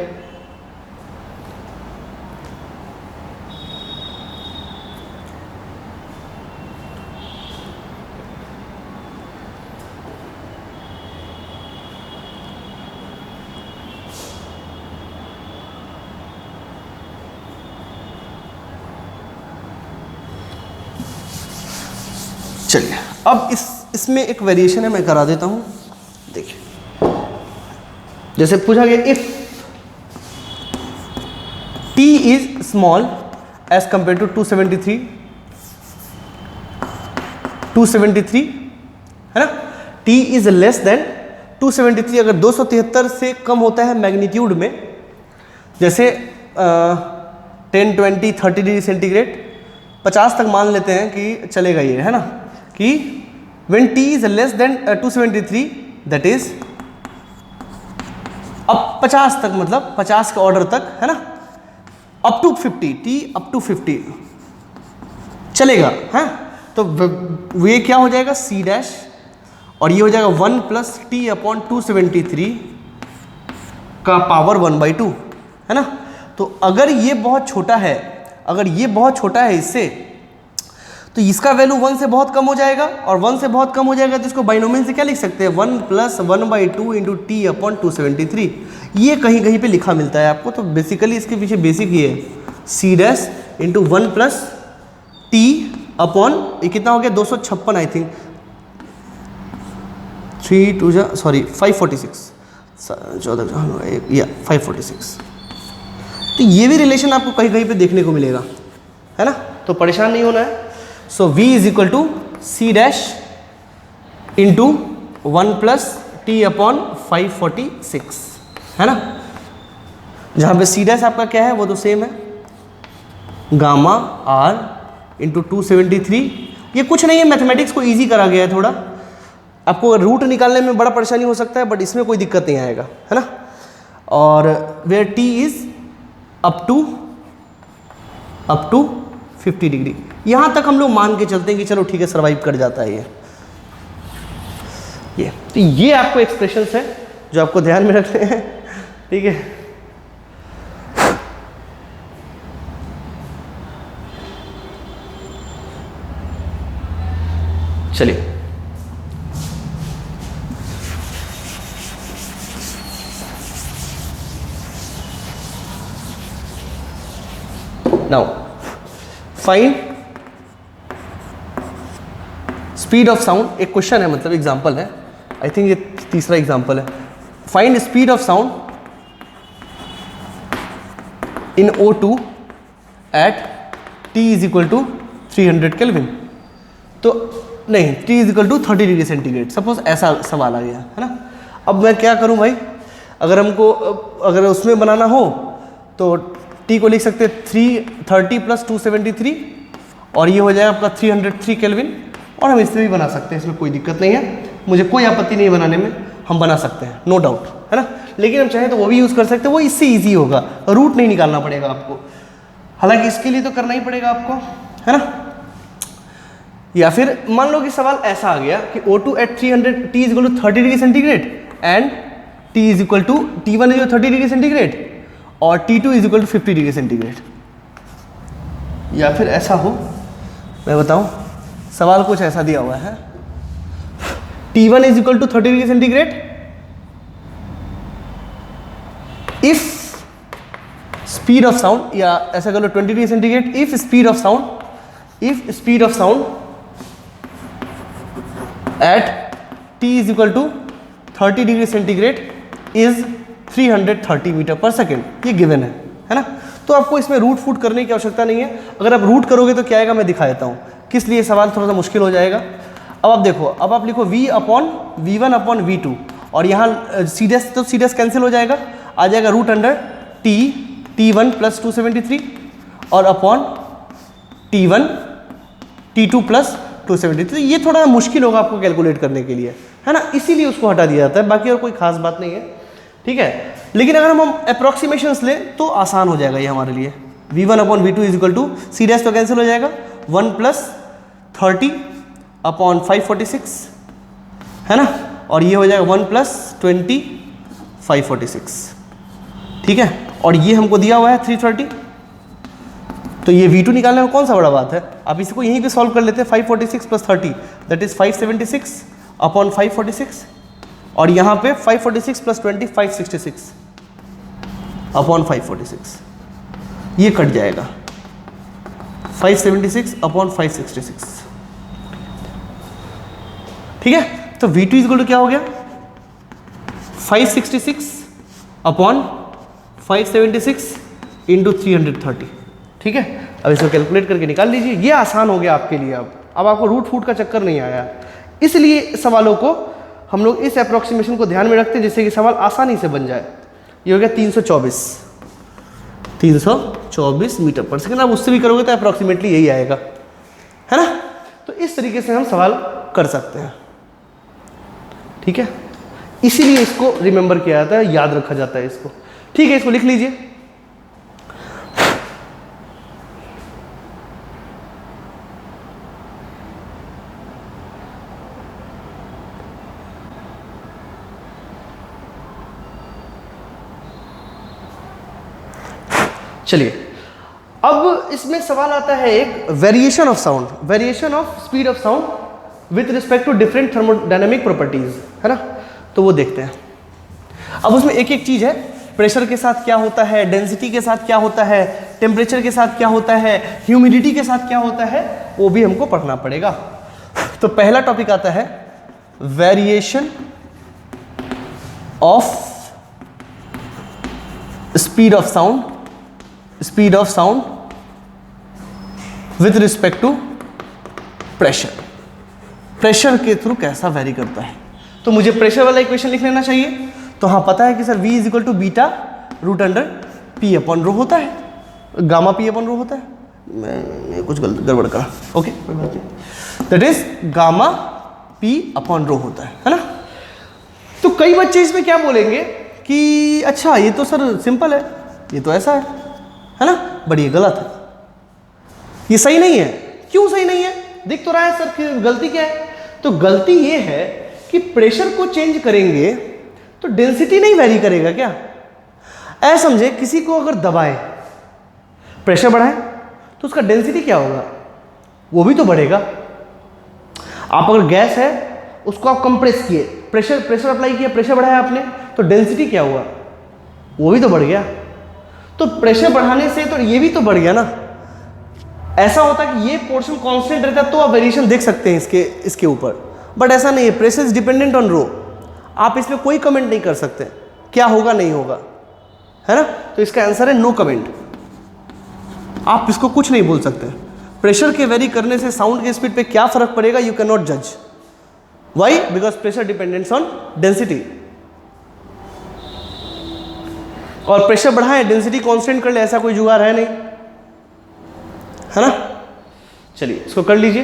चलिए, अब इसमें एक वेरिएशन है, मैं करा देता हूं। देखिए, जैसे पूछा गया if t is small as compare to 273 है ना, t इज लेस देन 273। अगर 273 से कम होता है मैग्नीट्यूड में, जैसे 10, 20, 30 डिग्री सेंटीग्रेड, 50 तक मान लेते हैं कि चलेगा ये, है ना, कि when t is less than 273, that is अब 50 तक, मतलब 50 के ऑर्डर तक, है ना, up to 50, t up to 50 चलेगा, है। तो ये क्या हो जाएगा, c डैश, और ये हो जाएगा 1 प्लस टी अपॉन 273 का पावर 1/2, है ना। तो अगर ये बहुत छोटा है, अगर ये बहुत छोटा है इससे, तो इसका वैल्यू 1 से बहुत कम हो जाएगा, और 1 से बहुत कम हो जाएगा तो इसको बाइनोमियल से क्या लिख सकते हैं, 1 प्लस 1/2 इंटू टी अपॉन 273। ये कहीं कहीं पे लिखा मिलता है आपको। तो बेसिकली इसके पीछे बेसिक ये है, C dash into 1 plus T upon, ये कितना हो गया, 256 आई थिंक, 546, 546। तो ये भी रिलेशन आपको कहीं कहीं पे देखने को मिलेगा, है ना, तो परेशान नहीं होना है। So v is equal to C dash into 1 plus T upon 546, है ना, जहाँ पे सी डैश आपका क्या है, वो तो सेम है, गामा r इंटू 273। ये कुछ नहीं है, मैथमेटिक्स को इजी करा गया है थोड़ा। आपको रूट निकालने में बड़ा परेशानी हो सकता है, बट इसमें कोई दिक्कत नहीं आएगा, है ना। और where t is up to 50 degree, यहाँ तक हम लोग मान के चलते हैं कि चलो ठीक है, सर्वाइव कर जाता है ये। तो ये आपको एक्सप्रेशंस है जो आपको ध्यान में रखने हैं, ठीक है। चलिए, now find speed of sound. एक क्वेश्चन है, मतलब एग्जांपल है, आई थिंक ये तीसरा एग्जांपल है। Find speed of sound in O2 at t is equal to 300 kelvin. तो नहीं, t is equal to 30 degree centigrade, suppose ऐसा सवाल आ गया, है ना। अब मैं क्या करूं भाई, अगर उसमें बनाना हो तो t को लिख सकते हैं 330 प्लस 273, और ये हो जाएगा आपका 303 केल्विन। और हम इससे भी बना सकते हैं, इसमें कोई दिक्कत नहीं है, मुझे कोई आपत्ति नहीं बनाने में, हम बना सकते हैं, नो डाउट, है ना। लेकिन हम चाहें तो वो भी यूज़ कर सकते हैं, वो इससे ईजी होगा, रूट नहीं निकालना पड़ेगा आपको। हालांकि इसके लिए तो करना ही पड़ेगा आपको, है ना। या फिर मान लो कि सवाल ऐसा आ गया कि O2 at 300, t is equal to 30 degree centigrade and t is equal to T1 is 30 degree centigrade और T2 is equal to 50 degree centigrade. या फिर ऐसा हो, मैं बताऊं, सवाल कुछ ऐसा दिया हुआ है, T1 is equal to 30 degree centigrade if speed of sound, या ऐसा कर लो 20 degree centigrade if speed of sound at t is equal to 30 degree centigrade is 330 metre per second. ये गिवन है ना। तो आपको इसमें रूट फूट करने की आवश्यकता नहीं है। अगर आप रूट करोगे तो क्या आएगा, मैं दिखा देता हूँ किस लिए सवाल थोड़ा सा मुश्किल हो जाएगा। अब आप देखो, अब आप लिखो v1 अपॉन v2, और यहाँ सीडस कैंसिल हो जाएगा, आ जाएगा रूट अंडर t1 प्लस 273 और अपॉन t2 प्लस 273। ये थोड़ा मुश्किल होगा आपको कैलकुलेट करने के लिए, है ना, इसीलिए उसको हटा दिया जाता है, बाकी और कोई खास बात नहीं है, ठीक है। लेकिन अगर हम अप्रॉक्सीमेशंस लें तो आसान हो जाएगा ये हमारे लिए। v1 upon v2 is equal to C dash तो कैंसिल हो जाएगा, 1 + 30 अपॉन 546, है ना, और ये हो जाएगा 1 + 20 546, ठीक है। और ये हमको दिया हुआ है 330, तो ये V2 निकालने में कौन सा बड़ा बात है, आप इसको यहीं पे सॉल्व कर लेते हैं। 546 + 30 दैट इज 576 अपॉन 546, और यहाँ पे 546 + 20 566 अपॉन 546, ये कट जाएगा 576 अपॉन 566, ठीक है। तो V2 = क्या हो गया 566 अपॉन 576 इंटू 330, ठीक है। अब इसको कैलकुलेट करके निकाल लीजिए, ये आसान हो गया आपके लिए। अब आपको रूट फूट का चक्कर नहीं आया, इसलिए सवालों को हम लोग इस अप्रोक्सीमेशन को ध्यान में रखते हैं जिससे कि सवाल आसानी से बन जाए। ये हो गया 324 मीटर पर सेकेंड। आप उससे भी करोगे तो अप्रोक्सीमेटली यही आएगा, है ना। तो इस तरीके से हम सवाल कर सकते हैं, ठीक है। इसीलिए इसको रिमेंबर किया जाता है, याद रखा जाता है इसको, ठीक है। इसको लिख लीजिए। चलिए, अब इसमें सवाल आता है एक variation of sound, variation of speed of sound with respect to different thermodynamic properties, है ना। तो वो देखते हैं। अब उसमें एक एक चीज है, प्रेशर के साथ क्या होता है, डेंसिटी के साथ क्या होता है, टेम्परेचर के साथ क्या होता है, ह्यूमिडिटी के साथ क्या होता है, वो भी हमको पढ़ना पड़ेगा। तो पहला टॉपिक आता है variation of speed of sound, speed of sound with respect to pressure. Pressure के थ्रू कैसा वेरी करता है। तो मुझे प्रेशर वाला इक्वेशन लिख लेना चाहिए। तो हाँ, पता है कि sir V = beta root under P upon rho होता है, गामा P अपॉन रो होता है। मैंने कुछ गड़बड़ करा, ओके कोई बात नहीं। That is gamma P upon rho होता है ना। तो कई बच्चे इसमें क्या बोलेंगे कि अच्छा ये तो सर सिंपल है, ये तो ऐसा है ना, बट ये गलत है, ये सही नहीं है। क्यों सही नहीं है, दिख तो रहा है सर, फिर गलती क्या है। तो गलती ये है कि प्रेशर को चेंज करेंगे तो डेंसिटी नहीं वेरी करेगा क्या। ऐसा समझे, किसी को अगर दबाए, प्रेशर बढ़ाए तो उसका डेंसिटी क्या होगा, वो भी तो बढ़ेगा। आप अगर गैस है उसको आप कंप्रेस किए, प्रेशर अप्लाई किया, प्रेशर बढ़ाया आपने, तो डेंसिटी क्या हुआ, वो भी तो बढ़ गया। तो प्रेशर बढ़ाने से तो ये भी तो बढ़ गया ना। ऐसा होता है कि ये पोर्शन कांस्टेंट रहता तो आप वेरिएशन देख सकते हैं इसके ऊपर, बट ऐसा नहीं है। प्रेशर इज डिपेंडेंट ऑन रो, आप इसमें कोई कमेंट नहीं कर सकते क्या होगा नहीं होगा, है ना। तो इसका आंसर है नो कमेंट, आप इसको कुछ नहीं बोल सकते। प्रेशर के वेरी करने से साउंड के स्पीड पे क्या फर्क पड़ेगा, यू कैन नॉट जज। Why? Because pressure dependence on density, और प्रेशर बढ़ाएं डेंसिटी कांस्टेंट कर ले, ऐसा कोई जुगाड़ है नहीं, है ना। चलिए इसको कर लीजिए।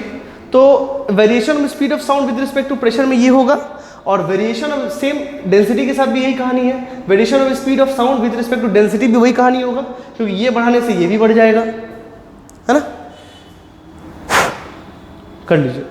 तो variation of speed of sound with respect to pressure में ये होगा, और वेरिएशन ऑफ सेम डेंसिटी के साथ भी यही कहानी है। Variation of speed of sound with respect to density भी वही कहानी होगा, क्योंकि ये बढ़ाने से ये भी बढ़ जाएगा, है ना। कर लीजिए।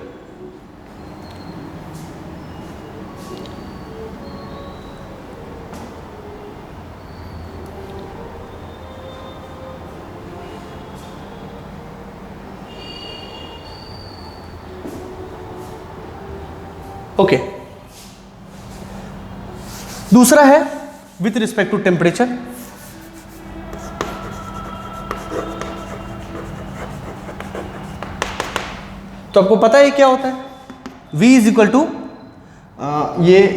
ओके, दूसरा है विथ रिस्पेक्ट टू टेम्परेचर। तो आपको पता है क्या होता है, V =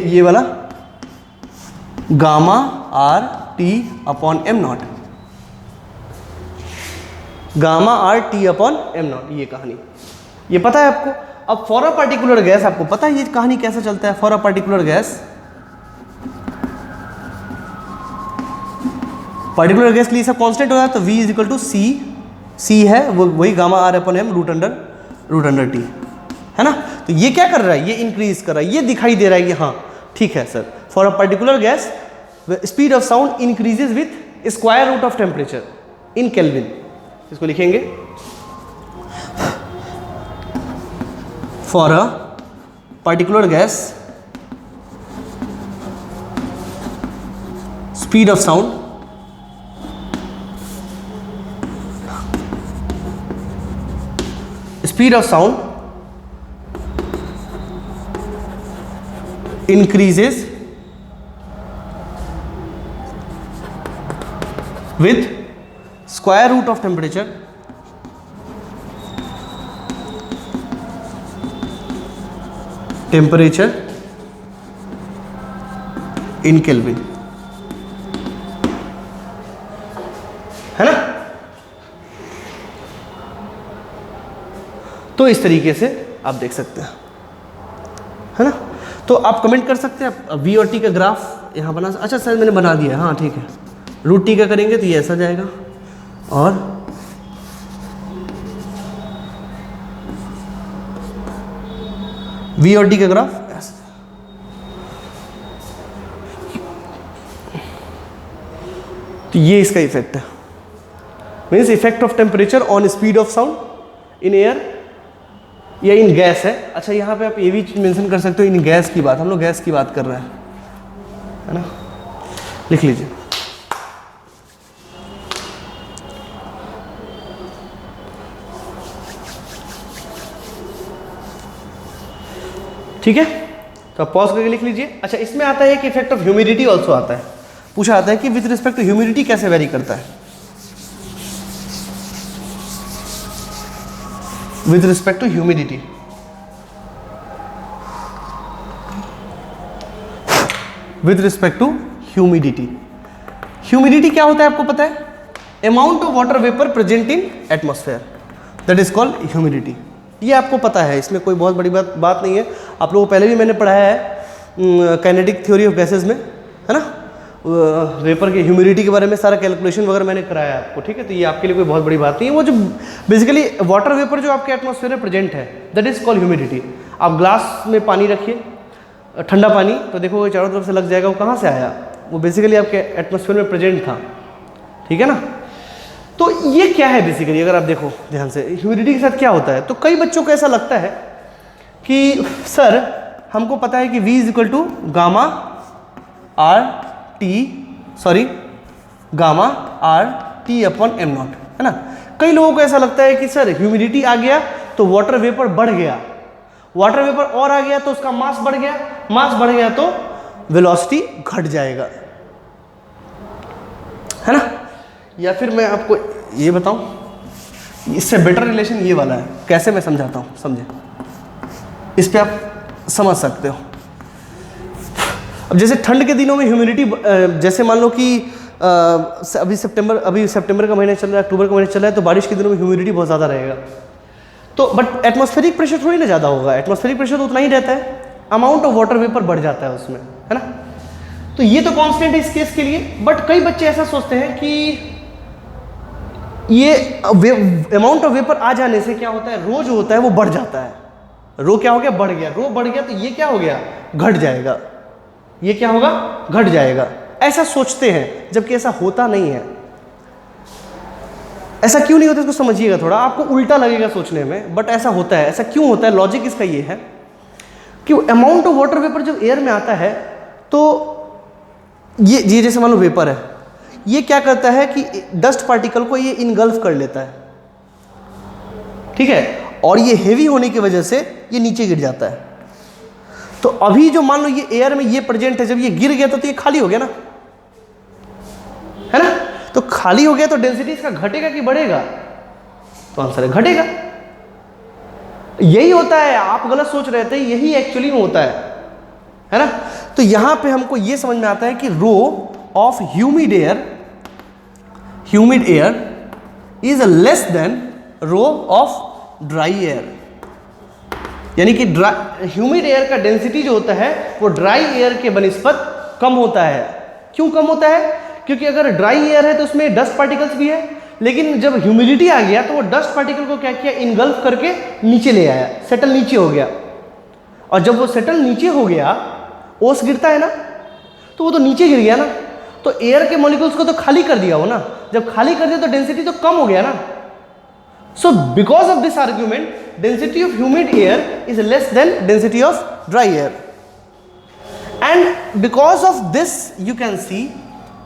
ये वाला gamma RT upon m0, gamma RT upon m0, ये कहानी, ये पता है आपको। अब फॉर अ पार्टिकुलर गैस आपको पता है ये कहानी कैसे चलता है। फॉर अ पार्टिकुलर गैस के लिए सब कांस्टेंट हो जाता है, तो V = C है वो वही gamma R upon m root under T, है ना। तो ये क्या कर रहा है, ये इंक्रीज कर रहा है, ये दिखाई दे रहा है कि हाँ ठीक है sir, for a particular gas speed of sound increases with square root of temperature in kelvin. इसको लिखेंगे for a particular gas, speed of sound increases with square root of temperature in Kelvin, है ना। तो इस तरीके से आप देख सकते हैं, है ना। तो आप कमेंट कर सकते हैं वी और टी का ग्राफ यहाँ बना। अच्छा सर मैंने बना दिया, हाँ ठीक है। रूट टी का करेंगे तो ये ऐसा जाएगा, और वी और टी का ग्राफ ऐसा। तो ये इसका इफेक्ट है, means effect of temperature on speed of sound in air या इन गैस है। अच्छा यहाँ पे आप ये भी मेंशन कर सकते हो इन गैस की बात, हम लोग गैस की बात कर रहे हैं, है ना। लिख लीजिए। ठीक है, तो आप पॉज करके लिख लीजिए। अच्छा इसमें आता है कि इफेक्ट ऑफ ह्यूमिडिटी ऑल्सो आता है। पूछा आता है कि विद रिस्पेक्ट टू ह्यूमिडिटी कैसे वेरी करता है। With respect to humidity, with respect to humidity, humidity क्या होता है आपको पता है? Amount of water vapour present in atmosphere, that is called humidity. ये आपको पता है, इसमें कोई बहुत बड़ी बात नहीं है। आप लोगों को पहले भी मैंने पढ़ाया है काइनेटिक थ्योरी ऑफ गैसेस में, है ना। वेपर के ह्यूमिडिटी के बारे में सारा कैलकुलेशन वगैरह मैंने कराया आपको, ठीक है। तो ये आपके लिए कोई बहुत बड़ी बात नहीं है। वो जो बेसिकली वाटर वेपर जो आपके एटमॉस्फेयर में प्रेजेंट है, दैट इज कॉल्ड ह्यूमिडिटी। आप ग्लास में पानी रखिए, ठंडा पानी, तो देखो चारों तरफ से लग जाएगा। वो कहाँ से आया? वो बेसिकली आपके एटमॉस्फेयर में प्रेजेंट था, ठीक है ना। तो ये क्या है बेसिकली, अगर आप देखो ध्यान से ह्यूमिडिटी के साथ क्या होता है। तो कई बच्चों को ऐसा लगता है कि सर हमको पता है कि V is equal to gamma R T upon M not, है ना। कई लोगों को ऐसा लगता है कि सर ह्यूमिडिटी आ गया तो वाटर वेपर बढ़ गया, वाटर वेपर और आ गया तो उसका मास बढ़ गया, मास बढ़ गया तो वेलोसिटी घट जाएगा, है ना। या फिर मैं आपको ये बताऊं, इससे बेटर रिलेशन ये वाला है। कैसे मैं समझाता हूं, समझे, इस पे आप समझ सकते हो। अब जैसे ठंड के दिनों में ह्यूमिडिटी, जैसे मान लो कि अभी सितंबर का महीना चल रहा है, अक्टूबर का महीना चल रहा है, तो बारिश के दिनों में ह्यूमिडिटी बहुत ज़्यादा रहेगा। तो बट एटमॉस्फेरिक प्रेशर थोड़ी ना ज़्यादा होगा, एटमॉस्फेरिक प्रेशर तो उतना ही रहता है, अमाउंट ऑफ वाटर वेपर बढ़ जाता है उसमें, है ना। तो ये तो कांस्टेंट है इस केस के लिए। बट कई बच्चे ऐसा सोचते हैं कि ये अमाउंट ऑफ वेपर आ जाने से क्या होता है, रो जो होता है वो बढ़ जाता है। रो क्या हो गया, बढ़ गया, रो बढ़ गया तो ये क्या हो गया, घट जाएगा, ये क्या होगा, घट जाएगा। ऐसा सोचते हैं, जबकि ऐसा होता नहीं है। ऐसा क्यों नहीं होता इसको समझिएगा थोड़ा, आपको उल्टा लगेगा सोचने में, बट ऐसा होता है। ऐसा क्यों होता है, लॉजिक इसका ये है कि अमाउंट ऑफ वाटर वेपर जब एयर में आता है तो ये जैसे मान लो वेपर है, ये क्या करता है कि डस्ट पार्टिकल को ये इनगल्फ कर लेता है, ठीक है, और ये हेवी होने की वजह से ये नीचे गिर जाता है। तो अभी जो मान लो ये एयर में ये प्रेजेंट है, जब ये गिर गया तो ये खाली हो गया ना, है ना। तो खाली हो गया तो डेंसिटी इसका घटेगा कि बढ़ेगा, तो आंसर है घटेगा। यही होता है, आप गलत सोच रहे थे, यही एक्चुअली में होता है ना। तो यहां पे हमको ये समझ में आता है कि rho of humid air is less than rho of dry air. यानी कि ह्यूमिड एयर का डेंसिटी जो होता है वो ड्राई एयर के बनिस्बत कम होता है। क्यों कम होता है? क्योंकि अगर ड्राई एयर है तो उसमें डस्ट पार्टिकल्स भी है, लेकिन जब ह्यूमिडिटी आ गया तो वो डस्ट पार्टिकल को क्या किया, इनगल्फ करके नीचे ले आया, सेटल नीचे हो गया। और जब वो सेटल नीचे हो गया, ओस गिरता है ना, तो वो तो नीचे गिर गया ना, तो एयर के मॉलिक्यूल्स को तो खाली कर दिया हो ना। जब खाली कर दिया तो डेंसिटी तो कम हो गया ना, So because of this argument, density of humid air is less than density of dry air, and because of this you can see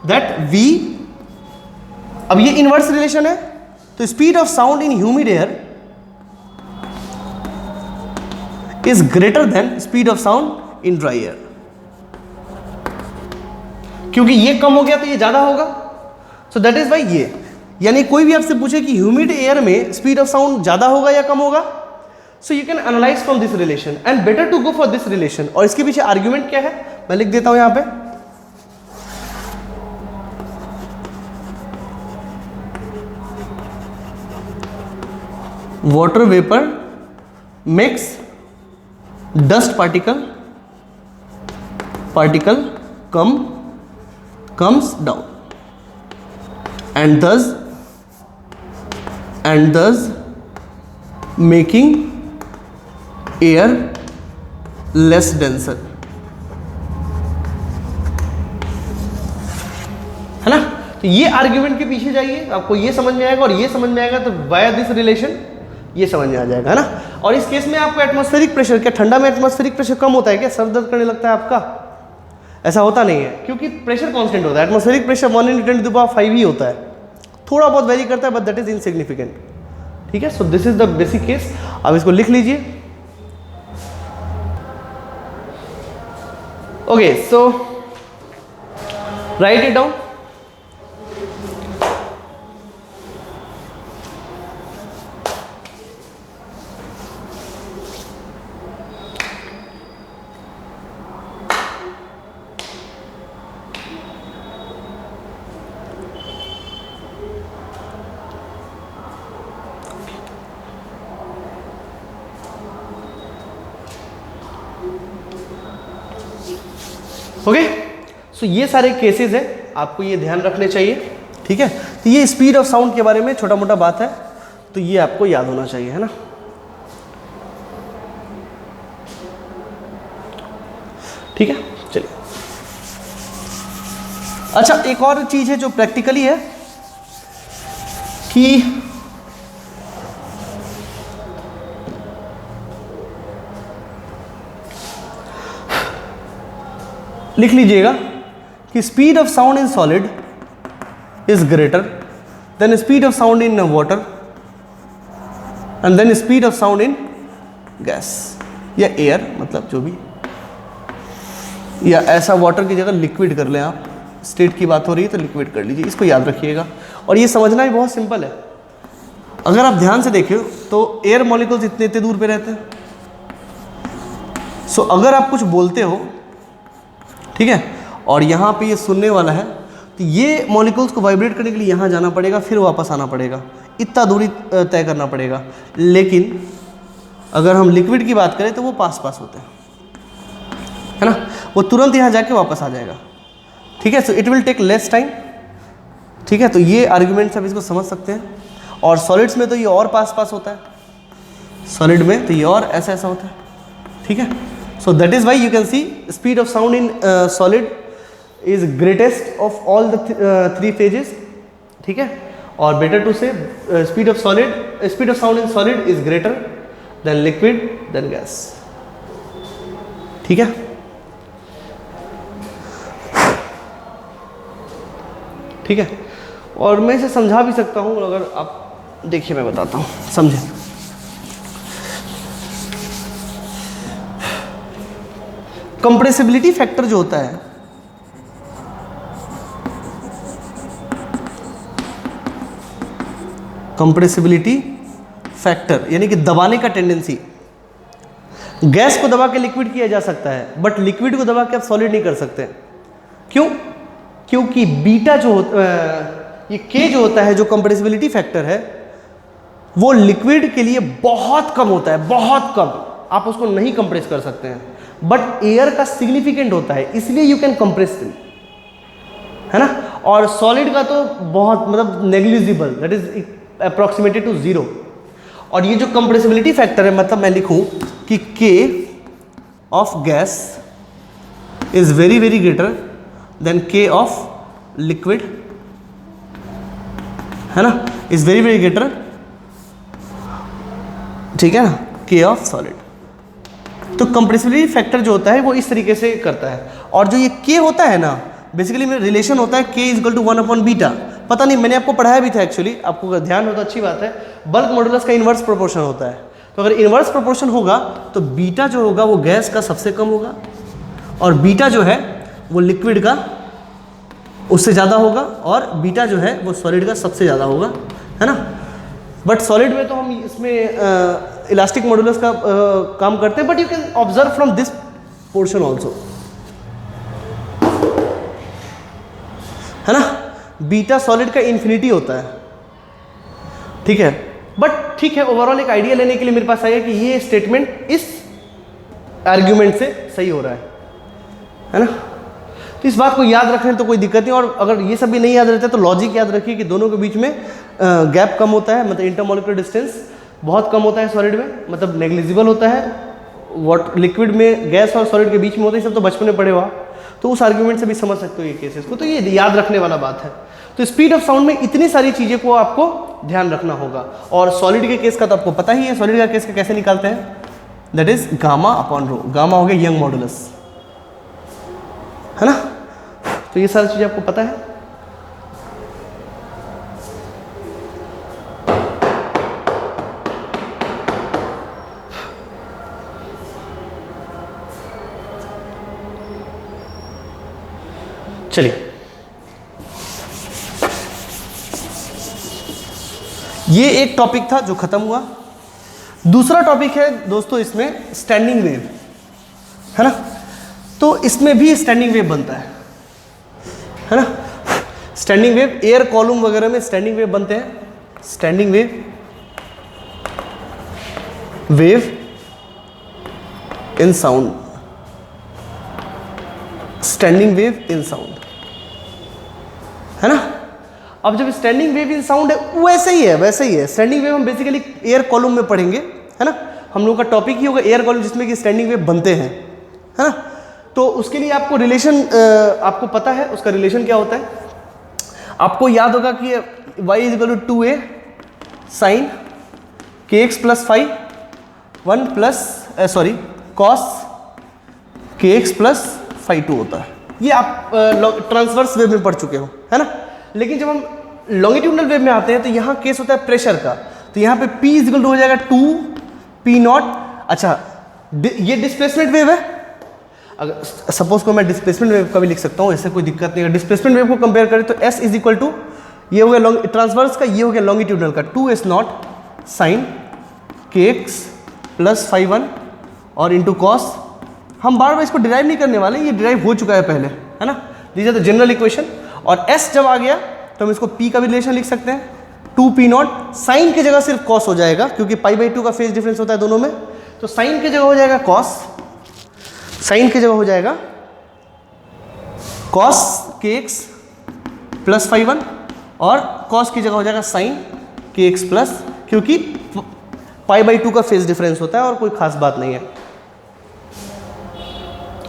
that V, अब ये इनवर्स रिलेशन है, तो speed of sound in humid air is greater than speed of sound in dry air, क्योंकि ये कम हो गया तो ये ज्यादा होगा, सो दैट इज वाई ये, यानी कोई भी आपसे पूछे कि ह्यूमिड एयर में स्पीड ऑफ साउंड ज्यादा होगा या कम होगा, so you can analyse from this relation and better to go for this relation. और इसके पीछे आर्ग्यूमेंट क्या है मैं लिख देता हूं यहां पे, water vapour makes dust particle comes down and thus making air less denser, है ना। तो ये आर्ग्यूमेंट के पीछे जाइए, आपको ये समझ में आएगा और ये समझ में आएगा, तो वाया दिस रिलेशन ये समझ में आ जाएगा, है ना। और इस केस में आपको एटमॉस्फेरिक प्रेशर, क्या ठंडा में एटमॉस्फेरिक प्रेशर कम होता है क्या, सर दर्द करने लगता है आपका, ऐसा होता नहीं है, क्योंकि प्रेशर कांस्टेंट होता है। एटमॉस्फेरिक प्रेशर 1 × 10⁵ ही होता है, थोड़ा बहुत वेरी करता है बट दैट इज इनसिग्निफिकेंट, ठीक है। So this is the basic case, अब इसको लिख लीजिए। Okay, so write it down. Okay, so ये सारे केसेस हैं, आपको ये ध्यान रखने चाहिए, ठीक है। तो ये स्पीड ऑफ साउंड के बारे में छोटा मोटा बात है, तो ये आपको याद होना चाहिए, है ना। ठीक है, चलिए। अच्छा, एक और चीज है जो प्रैक्टिकली है कि लिख लीजिएगा कि speed of sound in solid is greater than speed of sound in water and then speed of sound in gas या एयर, मतलब जो भी, या ऐसा वाटर की जगह लिक्विड कर लें आप, स्टेट की बात हो रही है तो लिक्विड कर लीजिए, इसको याद रखिएगा। और ये समझना भी बहुत सिंपल है, अगर आप ध्यान से देखें तो एयर मॉलिक्यूल्स इतने दूर पे रहते हैं। सो अगर आप कुछ बोलते हो, ठीक है, और यहाँ पे ये सुनने वाला है, तो ये मॉलिक्यूल्स को वाइब्रेट करने के लिए यहाँ जाना पड़ेगा, फिर वापस आना पड़ेगा, इतना दूरी तय करना पड़ेगा। लेकिन अगर हम लिक्विड की बात करें तो वो पास होते हैं, है ना, वो तुरंत यहाँ जाके वापस आ जाएगा, ठीक है। So it will take less time, ठीक है। तो ये आर्ग्यूमेंट्स आप इसको समझ सकते हैं। और सॉलिड्स में तो ये और पास होता है, सॉलिड में तो ये और ऐसा होता है, ठीक है। So that is why you can see speed of sound in solid is greatest of all the three phases, ठीक है। और better to say speed of sound in solid is greater than liquid than gas, ठीक है। ठीक है, और मैं इसे समझा भी सकता हूँ, अगर आप देखिए मैं बताता हूँ, समझें। कंप्रेसिबिलिटी फैक्टर जो होता है, कंप्रेसिबिलिटी फैक्टर यानी कि दबाने का टेंडेंसी, गैस को दबा के लिक्विड किया जा सकता है, बट लिक्विड को दबा के आप सॉलिड नहीं कर सकते। क्यों? क्योंकि बीटा जो ये के जो होता है, जो कंप्रेसिबिलिटी फैक्टर है, वो लिक्विड के लिए बहुत कम होता है, बहुत कम, आप उसको नहीं कंप्रेस कर सकते हैं। बट एयर का सिग्निफिकेंट होता है, इसलिए यू कैन कंप्रेस दिम, है ना। और सॉलिड का तो बहुत, मतलब negligible, that is approximated to 0। और ये जो कंप्रेसिबिलिटी फैक्टर है, मतलब मैं लिखूं कि के of gas is very very greater than के ऑफ लिक्विड, है ना, इज वेरी वेरी ग्रेटर ठीक है ना, के ऑफ सॉलिड। तो कंप्रेसिबिलिटी फैक्टर जो होता है वो इस तरीके से करता है। और जो ये के होता है ना, बेसिकली में रिलेशन होता है के इजकल टू 1/बीटा। पता नहीं, मैंने आपको पढ़ाया भी था एक्चुअली, आपको अगर ध्यान हो तो अच्छी बात है। बल्क मॉडुलस का इन्वर्स प्रोपोर्शन होता है, तो अगर इन्वर्स प्रोपोर्शन होगा तो बीटा जो होगा वो गैस का सबसे कम होगा, और बीटा जो है वो लिक्विड का उससे ज़्यादा होगा, और बीटा जो है वो सॉलिड का सबसे ज़्यादा होगा, है ना। बट सॉलिड में तो हम इसमें इलास्टिक मॉडुलस का काम करते हैं, but you can observe from this portion also, है ना। बीटा सॉलिड का इन्फिनिटी होता है, ठीक है। बट ठीक है, ओवरऑल एक आइडिया लेने के लिए मेरे पास आया कि ये स्टेटमेंट इस आर्ग्यूमेंट से सही हो रहा है ना। तो इस बात को याद रखने तो कोई दिक्कत नहीं, और अगर ये सब भी नहीं याद रहता तो लॉजिक याद रखिए कि दोनों के बीच में गैप कम होता है, मतलब इंटरमॉलिक्यूलर डिस्टेंस बहुत कम होता है सॉलिड में, मतलब नेग्लिजिबल होता है। वाटर लिक्विड में गैस और सॉलिड के बीच में होता है, सब तो बचपन में पढ़े हुआ, तो उस आर्ग्यूमेंट से भी समझ सकते हो ये केसेस को, तो ये याद रखने वाला बात है। तो स्पीड ऑफ साउंड में इतनी सारी चीज़ें को आपको ध्यान रखना होगा। और सॉलिड के केस का तो आपको पता ही है, सॉलिड का केस का कैसे निकालते हैं, that is gamma upon rho. Gamma हो गया यंग मॉडुलस, है ना। तो ये सारी चीज़ें आपको पता है। चलिए, ये एक टॉपिक था जो खत्म हुआ। दूसरा टॉपिक है दोस्तों इसमें स्टैंडिंग वेव, है ना। तो इसमें भी स्टैंडिंग वेव बनता है ना। स्टैंडिंग वेव एयर कॉलम वगैरह में स्टैंडिंग वेव बनते हैं। Standing wave in sound, standing wave in sound, है ना। अब जब स्टैंडिंग वेव इन साउंड है वैसे ही है, स्टैंडिंग वेव हम बेसिकली एयर कॉलम में पढ़ेंगे, है ना। हम लोग का टॉपिक ही होगा एयर कॉलम जिसमें कि स्टैंडिंग वेव बनते हैं, है ना। तो उसके लिए आपको रिलेशन आपको पता है, उसका रिलेशन क्या होता है। आपको याद होगा कि y = 2a sine kx + phi 1 + cos kx + phi 2 होता है। ये आप ट्रांसवर्स वेव में पढ़ चुके हो, है ना। लेकिन जब हम लॉन्गिट्यूडनल वेव में आते हैं तो यहाँ केस होता है प्रेशर का, तो यहाँ पे P = हो जाएगा 2p0। अच्छा, ये डिस्प्लेसमेंट वेव है। अगर सपोज को मैं डिस्प्लेसमेंट वेव का भी लिख सकता हूँ, ऐसे कोई दिक्कत नहीं है। डिस्प्लेसमेंट वेव को कंपेयर करें तो S = ये हो गया ट्रांसवर्स का, ये हो गया लॉन्गिट्यूडनल का 2s0 साइन kx + phi 1 और इंटू कॉस। हम बार बार इसको डिराइव नहीं करने वाले, ये डिराइव हो चुका है पहले, है ना। These are the general equation. और S जब आ गया तो हम इसको P का भी रिलेशन लिख सकते हैं, 2p0 साइन की जगह सिर्फ कॉस हो जाएगा, क्योंकि π/2 का फेज डिफरेंस होता है दोनों में। तो साइन की जगह हो जाएगा कॉस, साइन की जगह हो जाएगा cos kx + phi 1 और cos की जगह हो जाएगा साइन kx प्लस, क्योंकि π/2 का फेज डिफरेंस होता है और कोई खास बात नहीं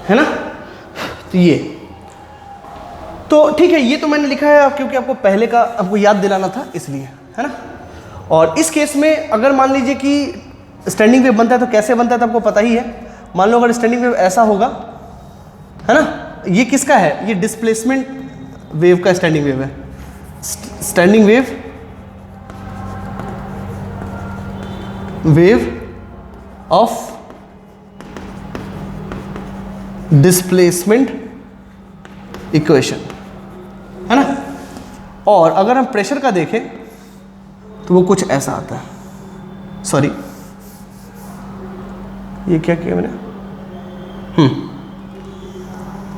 है ना। तो ये तो ठीक है, ये तो मैंने लिखा है क्योंकि आपको पहले का आपको याद दिलाना था इसलिए, है ना। और इस केस में अगर मान लीजिए कि स्टैंडिंग वेव बनता है तो कैसे बनता है तो आपको पता ही है। मान लो अगर स्टैंडिंग वेव ऐसा होगा, है ना, ये किसका है, ये डिस्प्लेसमेंट वेव का स्टैंडिंग वेव है। Standing wave of displacement equation, है ना। और अगर हम प्रेशर का देखें तो वो कुछ ऐसा आता है। सॉरी, ये क्या किया मैंने,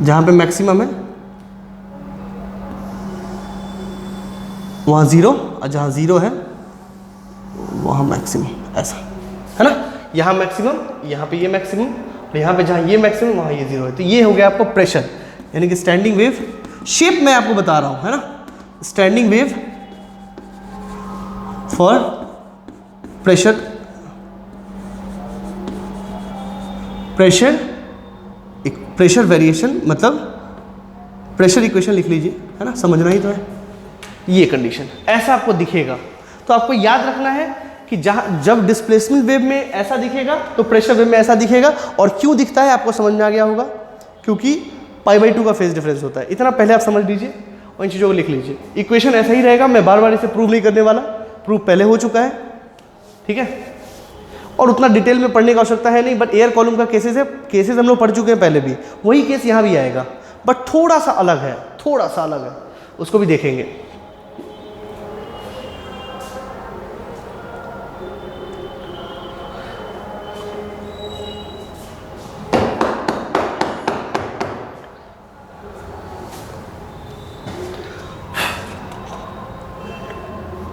जहां पे मैक्सिमम है वहां 0 और जहां 0 है वहां मैक्सिमम, ऐसा, है ना। यहां मैक्सिमम, यहां पे ये मैक्सिमम, और यहां पे जहां ये मैक्सिमम वहां ये 0 है। तो ये हो गया आपको प्रेशर, यानी कि स्टैंडिंग वेव शेप मैं आपको बता रहा हूं, है ना। Standing wave for pressure variation, मतलब प्रेशर इक्वेशन लिख लीजिए, है ना, समझना ही तो है। ये कंडीशन ऐसा आपको दिखेगा, तो आपको याद रखना है कि जहाँ जब डिस्प्लेसमेंट वेव में ऐसा दिखेगा तो प्रेशर वेव में ऐसा दिखेगा। और क्यों दिखता है आपको समझ में आ गया होगा, क्योंकि π/2 का फेज डिफरेंस होता है। इतना पहले आप समझ लीजिए और इन चीज़ों को लिख लीजिए। इक्वेशन ऐसा ही रहेगा, मैं बार बार इसे प्रूव नहीं करने वाला, प्रूव पहले हो चुका है, ठीक है, और उतना डिटेल में पढ़ने की आवश्यकता है नहीं। बट एयर कॉलम का केसेस है, केसेस हम लोग पढ़ चुके हैं पहले भी, वही केस यहाँ भी आएगा, बट थोड़ा सा अलग है, थोड़ा सा अलग है, उसको भी देखेंगे।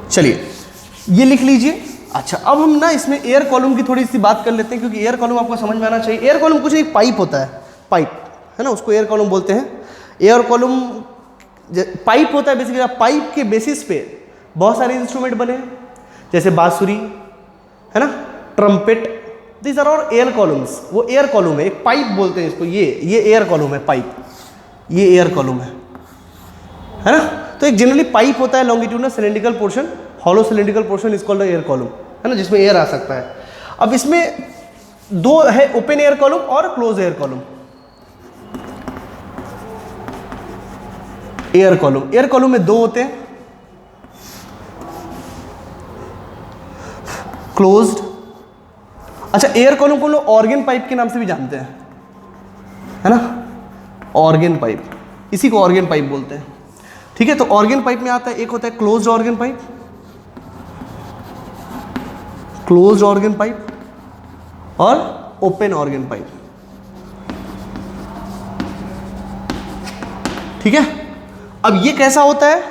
चलिए ये लिख लीजिए। अच्छा, अब हम ना इसमें एयर कॉलम की थोड़ी सी बात कर लेते हैं, क्योंकि एयर कॉलम आपको समझ में आना चाहिए। एयर कॉलम कुछ एक पाइप होता है, पाइप है ना, उसको एयर कॉलम बोलते हैं। एयर कॉलम पाइप होता है बेसिकली। पाइप के बेसिस पे बहुत सारे इंस्ट्रूमेंट बने हैं, जैसे बांसुरी है ना, trumpet, this are all air columns. वो एयर कॉलम है, एक पाइप बोलते हैं इसको, ये एयर कॉलम है, पाइप, ये एयर कॉलम है ना। तो एक जनरली पाइप होता है, longitudinal cylindrical portion, hollow cylindrical portion is called air column, है ना, जिसमें एयर आ सकता है। अब इसमें दो है, ओपन एयर कॉलम और close air column. Air column में दो होते हैं, क्लोज्ड। अच्छा, एयर कॉलम को लोग ऑर्गन पाइप के नाम से भी जानते हैं, है ना, ऑर्गन पाइप, इसी को ऑर्गन पाइप बोलते हैं, ठीक है। तो ऑर्गन पाइप में आता है, एक होता है closed organ pipe, closed organ pipe, और ओपन ऑर्गन पाइप, ठीक है। अब ये कैसा होता है,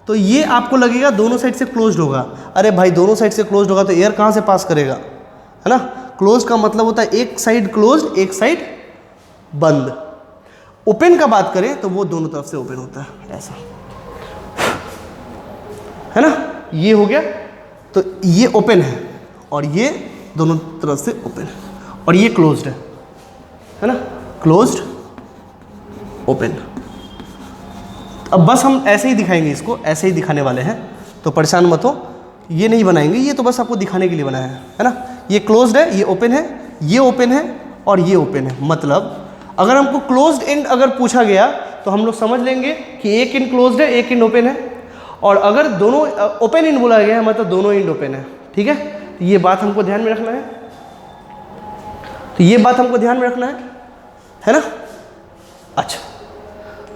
तो ये आपको लगेगा दोनों साइड से क्लोज्ड होगा। अरे भाई, दोनों साइड से क्लोज्ड होगा तो एयर कहां से पास करेगा, है ना। क्लोज का मतलब होता है एक साइड क्लोज्ड, एक साइड बंद। ओपन का बात करें तो वो दोनों तरफ से ओपन होता है, ऐसा, है ना। ये हो गया, तो ये ओपन है और ये दोनों तरफ से ओपन है, और ये क्लोज्ड है ना, क्लोज्ड ओपन। अब बस हम ऐसे ही दिखाएंगे, इसको ऐसे ही दिखाने वाले हैं, तो परेशान मत हो, ये नहीं बनाएंगे, ये तो बस आपको दिखाने के लिए बनाया है ना। ये क्लोज्ड है, ये ओपन है, ये ओपन है और ये ओपन है। मतलब अगर हमको क्लोज्ड एंड अगर पूछा गया तो हम लोग समझ लेंगे कि एक एंड क्लोज्ड है, एक एंड ओपन है। और अगर दोनों ओपन एंड बोला गया है मतलब दोनों एंड ओपन है, ठीक है। तो ये बात हमको ध्यान में रखना है, तो ये बात हमको ध्यान में रखना है ना। अच्छा,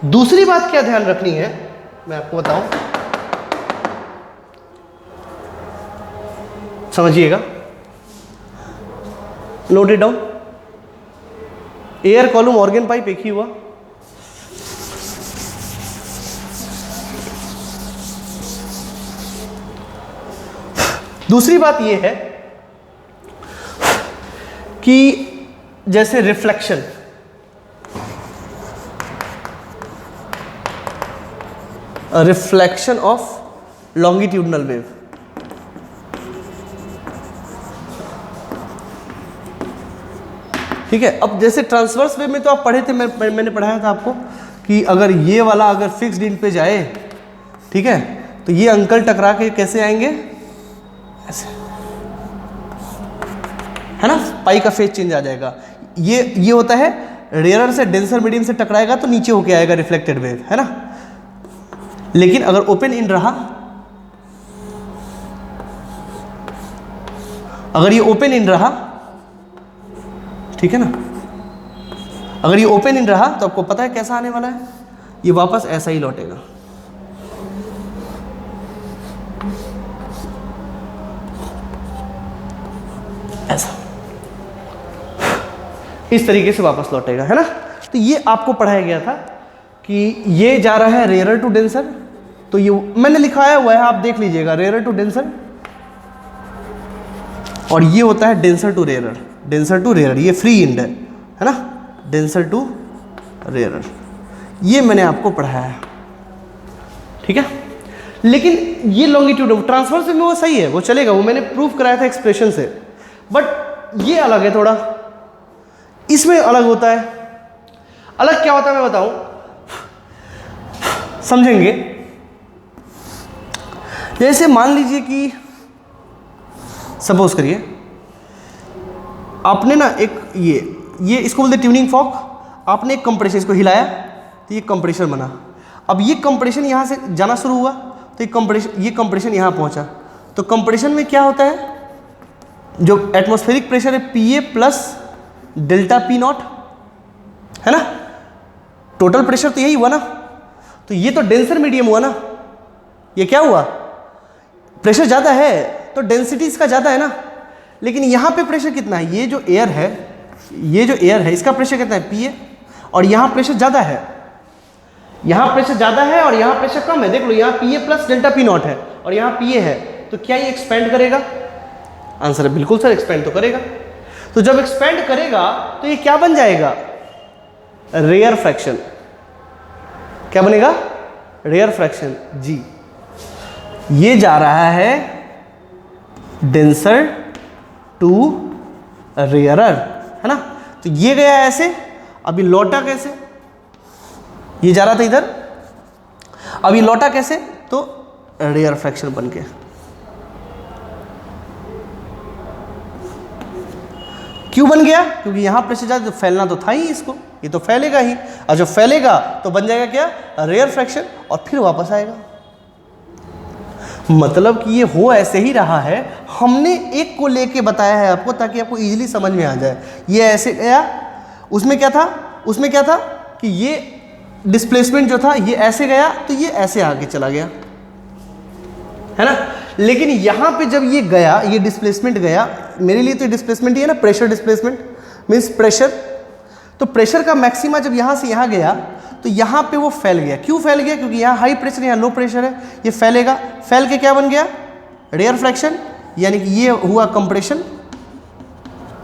दूसरी बात क्या ध्यान रखनी है मैं आपको बताऊं, समझिएगा, note it down. Air column organ pipe एक ही हुआ, दूसरी बात यह है कि जैसे reflection, reflection of longitudinal wave, ठीक है। अब जैसे ट्रांसवर्स वेव में तो आप पढ़े थे, मैंने पढ़ाया था आपको कि अगर ये वाला अगर फिक्स्ड इन पे जाए, ठीक है, तो ये अंकल टकरा के कैसे आएंगे, ऐसे, है ना, पाई का फेज चेंज आ जाएगा। ये होता है रेयरर से डेंसर मीडियम से टकराएगा तो नीचे होके आएगा रिफ्लेक्टेड वेव, है ना। लेकिन अगर ओपन इन रहा, अगर ये ओपन इन रहा, ठीक है ना, अगर ये ओपन इन रहा तो आपको पता है कैसा आने वाला है, ये वापस ऐसा ही लौटेगा, ऐसा, इस तरीके से वापस लौटेगा, है ना। तो ये आपको पढ़ाया गया था कि ये जा रहा है रेयरर टू डेंसर, तो ये मैंने लिखाया हुआ है, आप देख लीजिएगा, रेयरर टू डेंसर, और ये होता है denser to rarer, denser to rarer, ये फ्री इंड है ना, डेंसर टू रेयरर, ये मैंने आपको पढ़ाया है, ठीक है। लेकिन ये लॉन्गिट्यूड ट्रांसवर्स में वो सही है, वो चलेगा, वो मैंने प्रूफ कराया था एक्सप्रेशन से, बट ये अलग है थोड़ा, इसमें अलग होता है। अलग क्या होता है मैं बताऊं, समझेंगे। जैसे मान लीजिए कि सपोज करिए आपने ना एक ये इसको बोलते ट्यूनिंग फॉर्क, आपने एक कंप्रेशन, इसको हिलाया तो ये कंप्रेशन बना। अब ये कंप्रेशन यहाँ से जाना शुरू हुआ तो ये कंप्रेशन यहाँ पहुँचा। तो कंप्रेशन में क्या होता है, जो एटमॉस्फेरिक प्रेशर है PA प्लस डेल्टा P0 है ना, टोटल प्रेशर तो यही हुआ ना। तो ये तो डेंसर मीडियम हुआ ना, ये क्या हुआ, प्रेशर ज़्यादा है तो डेंसिटी इसका ज़्यादा है ना। लेकिन यहाँ पे प्रेशर कितना है, ये जो एयर है इसका प्रेशर कितना है PA, और यहाँ प्रेशर ज़्यादा है, यहाँ प्रेशर ज़्यादा है और यहाँ प्रेशर कम है। देख लो यहाँ PA प्लस डेल्टा P0 है और यहाँ PA है, तो क्या ये एक्सपेंड करेगा? आंसर है बिल्कुल सर, एक्सपेंड तो करेगा। तो जब एक्सपेंड करेगा तो ये क्या बन जाएगा, रेयर फ्रैक्शन। क्या बनेगा, रेयर फ्रैक्शन जी। ये जा रहा है डेंसर टू रेयरर, है ना। तो ये गया ऐसे, अभी लौटा कैसे, ये जा रहा था इधर, अभी लौटा कैसे, तो रेयर फ्रैक्शन बन के। क्यों बन गया, क्योंकि यहां प्रेशर ज्यादा, तो फैलना तो था ही इसको, ये तो फैलेगा ही, और जब फैलेगा तो बन जाएगा क्या, रेयर फ्रैक्शन, और फिर वापस आएगा। मतलब कि ये हो ऐसे ही रहा है, हमने एक को लेके बताया है आपको ताकि आपको इजीली समझ में आ जाए। ये ऐसे गया, उसमें क्या था कि ये डिस्प्लेसमेंट जो था ये ऐसे गया तो ये ऐसे आगे चला गया, है ना। लेकिन यहाँ पे जब ये गया, ये डिस्प्लेसमेंट गया, मेरे लिए तो डिस्प्लेसमेंट ही है ना, प्रेशर डिस्प्लेसमेंट मीन्स प्रेशर। तो प्रेशर का मैक्सिमा जब यहाँ से यहाँ गया तो यहाँ पे वो फैल गया। क्यों फैल गया, क्योंकि यहाँ हाई प्रेशर यहाँ लो प्रेशर है, ये फैलेगा, फैल के क्या बन गया, रेयर फ्रैक्शन, यानी कि ये हुआ कंप्रेशन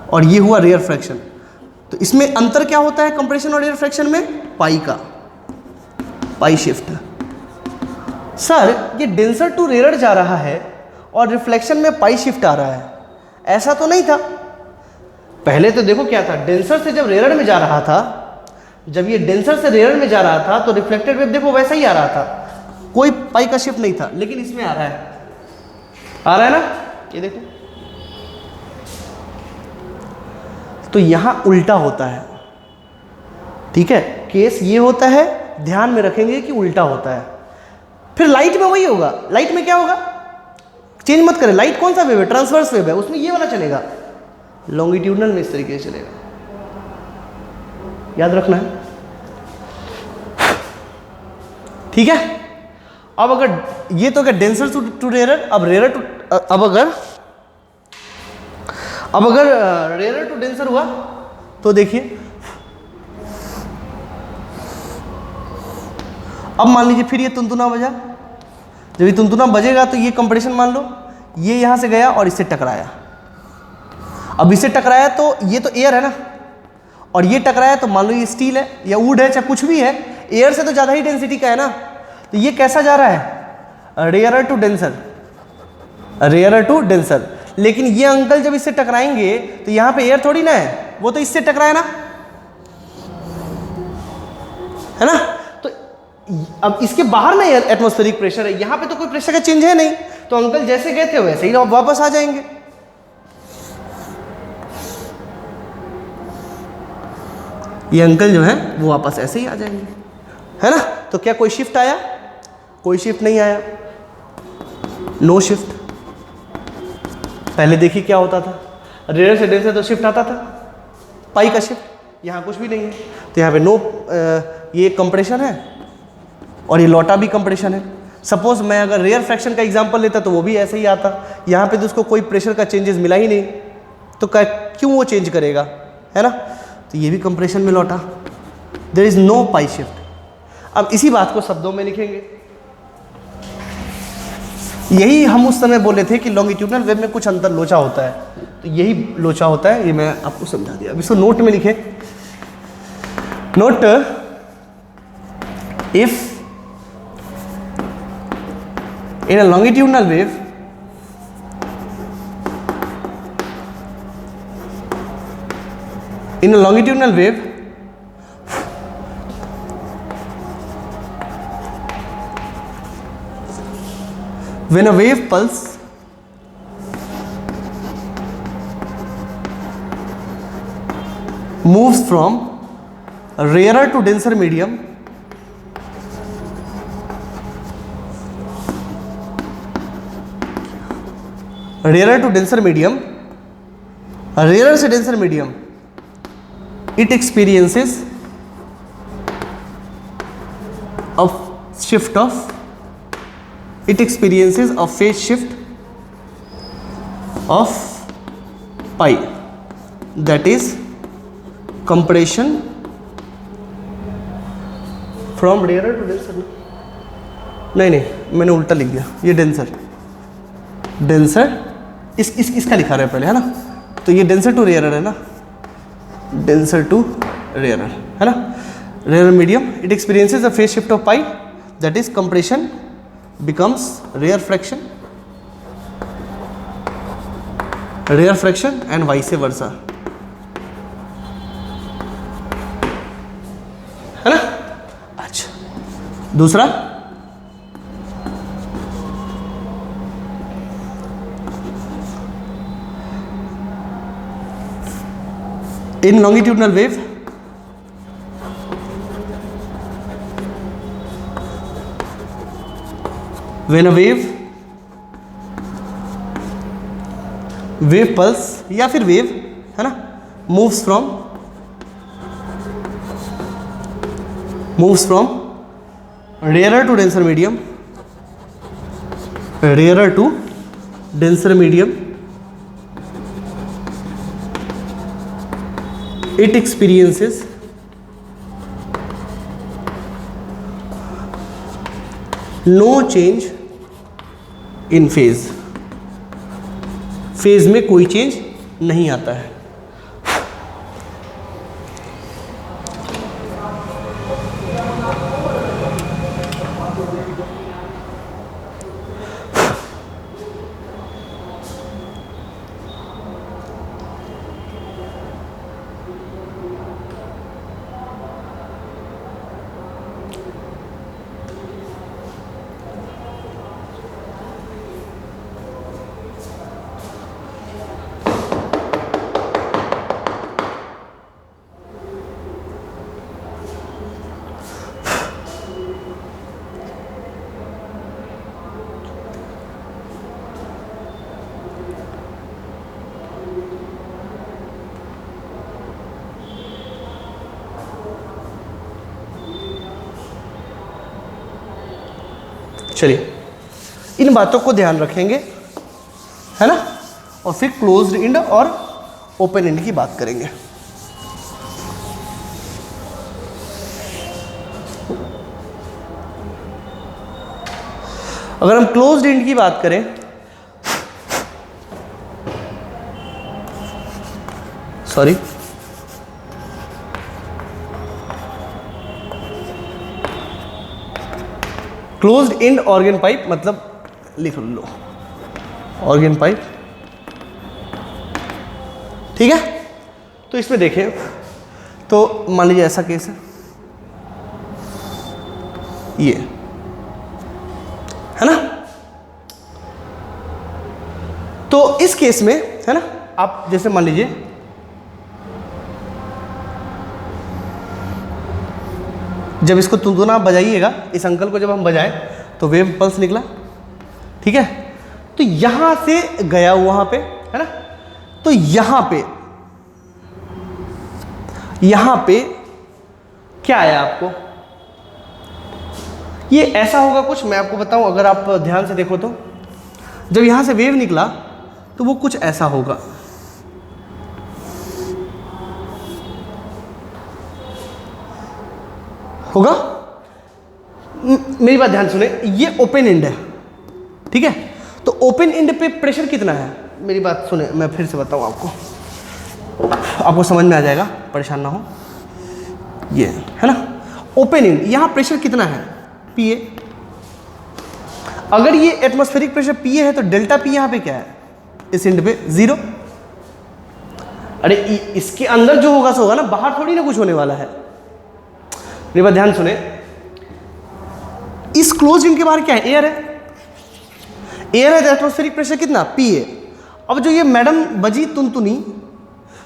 और ये हुआ रेयर फ्रैक्शन। तो इसमें अंतर क्या होता है कंप्रेशन और रेयर फ्रैक्शन में, पाई शिफ्ट। सर ये डेंसर टू रेयर जा रहा है और रिफ्लेक्शन में पाई शिफ्ट आ रहा है, ऐसा तो नहीं था। पहले तो देखो क्या था, डेंसर से जब रेयर में जा रहा था, जब ये डेंसर से रेयर में जा रहा था तो रिफ्लेक्टेड वेव देखो वैसा ही आ रहा था, कोई पाई का शिफ्ट नहीं था। लेकिन इसमें आ रहा है ना, ये देखो। तो यहां उल्टा होता है, ठीक है, केस ये होता है, ध्यान में रखेंगे कि उल्टा होता है। फिर लाइट में वही होगा, लाइट में क्या होगा, चेंज मत करें, लाइट कौन सा वेव है, ट्रांसवर्स वेव है, उसमें ये वाला चलेगा, लॉन्गिट्यूडनल में इस तरीके से चलेगा, याद रखना है, ठीक है। अब अगर ये तो क्या डेंसर टू रेयर, अब रेयर टू, अब अगर रेयर टू डेंसर हुआ तो देखिए, अब मान लीजिए फिर ये तुनतुना बजा, जब ये तुनतुना बजेगा तो ये कंप्रेशन मान लो, ये यहां से गया और इससे टकराया। अब इससे टकराया तो ये तो एयर है ना, और ये टकराया तो मान लो ये स्टील है या वुड है, चाहे कुछ भी है, एयर से तो ज़्यादा ही डेंसिटी का है ना। तो ये कैसा जा रहा है, रेयर टू डेंसर। लेकिन ये अंकल जब इससे टकराएंगे तो यहाँ पे एयर थोड़ी ना है, वो तो इससे टकराया ना, है ना। तो अब इसके बाहर ना एटमॉस्फेरिक प्रेशर है, यहाँ पे तो कोई प्रेशर का चेंज है नहीं, तो अंकल जैसे गए थे वैसे ही वापस आ जाएंगे। ये अंकल जो है वो वापस ऐसे ही आ जाएंगे, है ना। तो क्या कोई शिफ्ट आया, कोई शिफ्ट नहीं आया, नो शिफ्ट। पहले देखिए क्या होता था, रेयर से डेंसर तो शिफ्ट आता था, पाई का शिफ्ट, यहाँ कुछ भी नहीं है। तो यहाँ पे नो, ये कंप्रेशन है और ये लौटा भी कंप्रेशन है। सपोज मैं अगर रेयर फ्रैक्शन का एग्जांपल लेता तो वो भी ऐसे ही आता, यहाँ पे तो उसको कोई प्रेशर का चेंजेस मिला ही नहीं, तो क्यों वो चेंज करेगा, है ना। तो ये भी कंप्रेशन में लौटा, there is no pi shift. अब इसी बात को शब्दों में लिखेंगे, यही हम उस समय बोले थे कि लॉन्गिट्यूडनल वेव में कुछ अंतर लोचा होता है, तो यही लोचा होता है, ये मैं आपको समझा दिया। अब इसको नोट में लिखे, note, if in a longitudinal wave when a wave pulse moves from rarer to denser medium rarer to denser medium, rarer से denser medium, it experiences a shift of, it experiences a phase shift of pi, that is compression from rarer to denser. नहीं मैंने उल्टा लिख दिया, ये denser इसका लिखा रहा है पहले, है ना, तो ये डेंसर टू रेयरर है ना, डेंसर टू रेयरर है ना, rare medium, it experiences a phase shift of pi, that is compression becomes rarefaction and vice versa, है ना। अच्छा दूसरा, in longitudinal wave when a wave pulse या फिर वेव, है ना, moves from rarer to denser medium, it experiences no change in phase, phase में कोई चेंज नहीं आता है। चलिए इन बातों को ध्यान रखेंगे, है ना, और फिर क्लोज्ड एंड और ओपन एंड की बात करेंगे। अगर हम क्लोज्ड एंड की बात करें, sorry, closed end organ pipe, मतलब लिख लो ऑर्गन पाइप, ठीक है। तो इसमें देखें, तो मान लीजिए ऐसा केस है, ये है ना, तो इस केस में, है ना, आप जैसे मान लीजिए जब इसको तुनतुना आप बजाइएगा, इस अंकल को जब हम बजाएं तो वेव पल्स निकला, ठीक है, तो यहां से गया वहां पे, है ना, तो यहां पे क्या आया आपको, ये ऐसा होगा कुछ, मैं आपको बताऊं, अगर आप ध्यान से देखो तो जब यहां से वेव निकला तो वो कुछ ऐसा होगा, मेरी बात ध्यान सुने, ये ओपन एंड है, ठीक है, तो ओपन एंड पे प्रेशर कितना है, मेरी बात सुने, मैं फिर से बताऊं आपको समझ में आ जाएगा, परेशान ना हो, ये है ना, ओपन एंड, यहां प्रेशर कितना है, पीए, अगर ये एटमॉस्फेरिक प्रेशर पीए है तो डेल्टा पी यहां पे क्या है, इस एंड पे 0, अरे इसके अंदर जो होगा सो होगा ना, बाहर थोड़ी ना कुछ होने वाला है। मेरी बात ध्यान सुने, इस क्लोज एंड के बाहर क्या है, एयर है, एयर है, तो एटमॉस्फेरिक प्रेशर कितना, पीए। अब जो ये मैडम बजी तुनतुनी,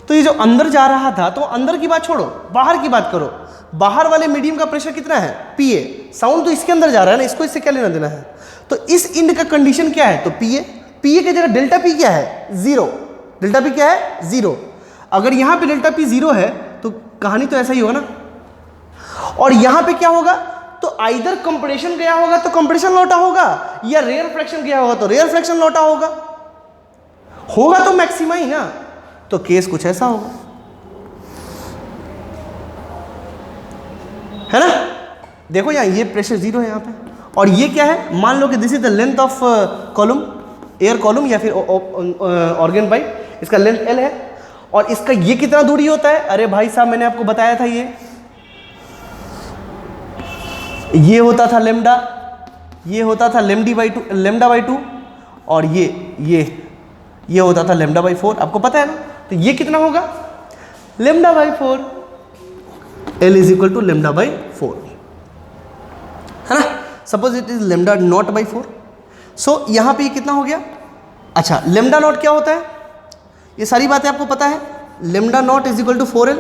तो ये जो अंदर जा रहा था, तो अंदर की बात छोड़ो, बाहर की बात करो। बाहर वाले मीडियम का प्रेशर कितना है, PA। साउंड तो इसके अंदर जा रहा है ना, इसको इससे क्या लेना देना है। तो इस इंड का कंडीशन क्या है, तो PA की जगह डेल्टा P क्या है, 0। डेल्टा P क्या है, 0। अगर यहाँ पे डेल्टा P 0 है तो कहानी तो ऐसा ही होगा ना। और यहाँ पे क्या होगा, तो आइदर कंप्रेशन गया होगा तो कंप्रेशन लौटा होगा, या रेयर फ्रैक्शन गया होगा तो रेयर फ्रैक्शन लौटा होगा। होगा तो मैक्सिमा ही ना। तो केस कुछ ऐसा होगा, है ना। देखो यहाँ ये प्रेशर 0 है यहाँ पे, और ये क्या है, मान लो कि this is the length of column, air column या फिर ऑर्गन पाइप, इसका लेंथ L है। और इसका ये कितना दूरी होता है, अरे भाई साहब मैंने आपको बताया था, ये होता था लेमडा, ये होता था लेमडा बाई टू, और ये होता था लेमडा बाई 4, आपको पता है ना। तो ये कितना होगा, लेमडा बाई 4, L इज इक्वल टू लेमडा बाई 4, है ना। Suppose it is lambda not by 4। So यहाँ पे ये कितना हो गया। अच्छा, लेमडा नॉट क्या होता है, ये सारी बातें आपको पता है। Lambda not is equal to 4L,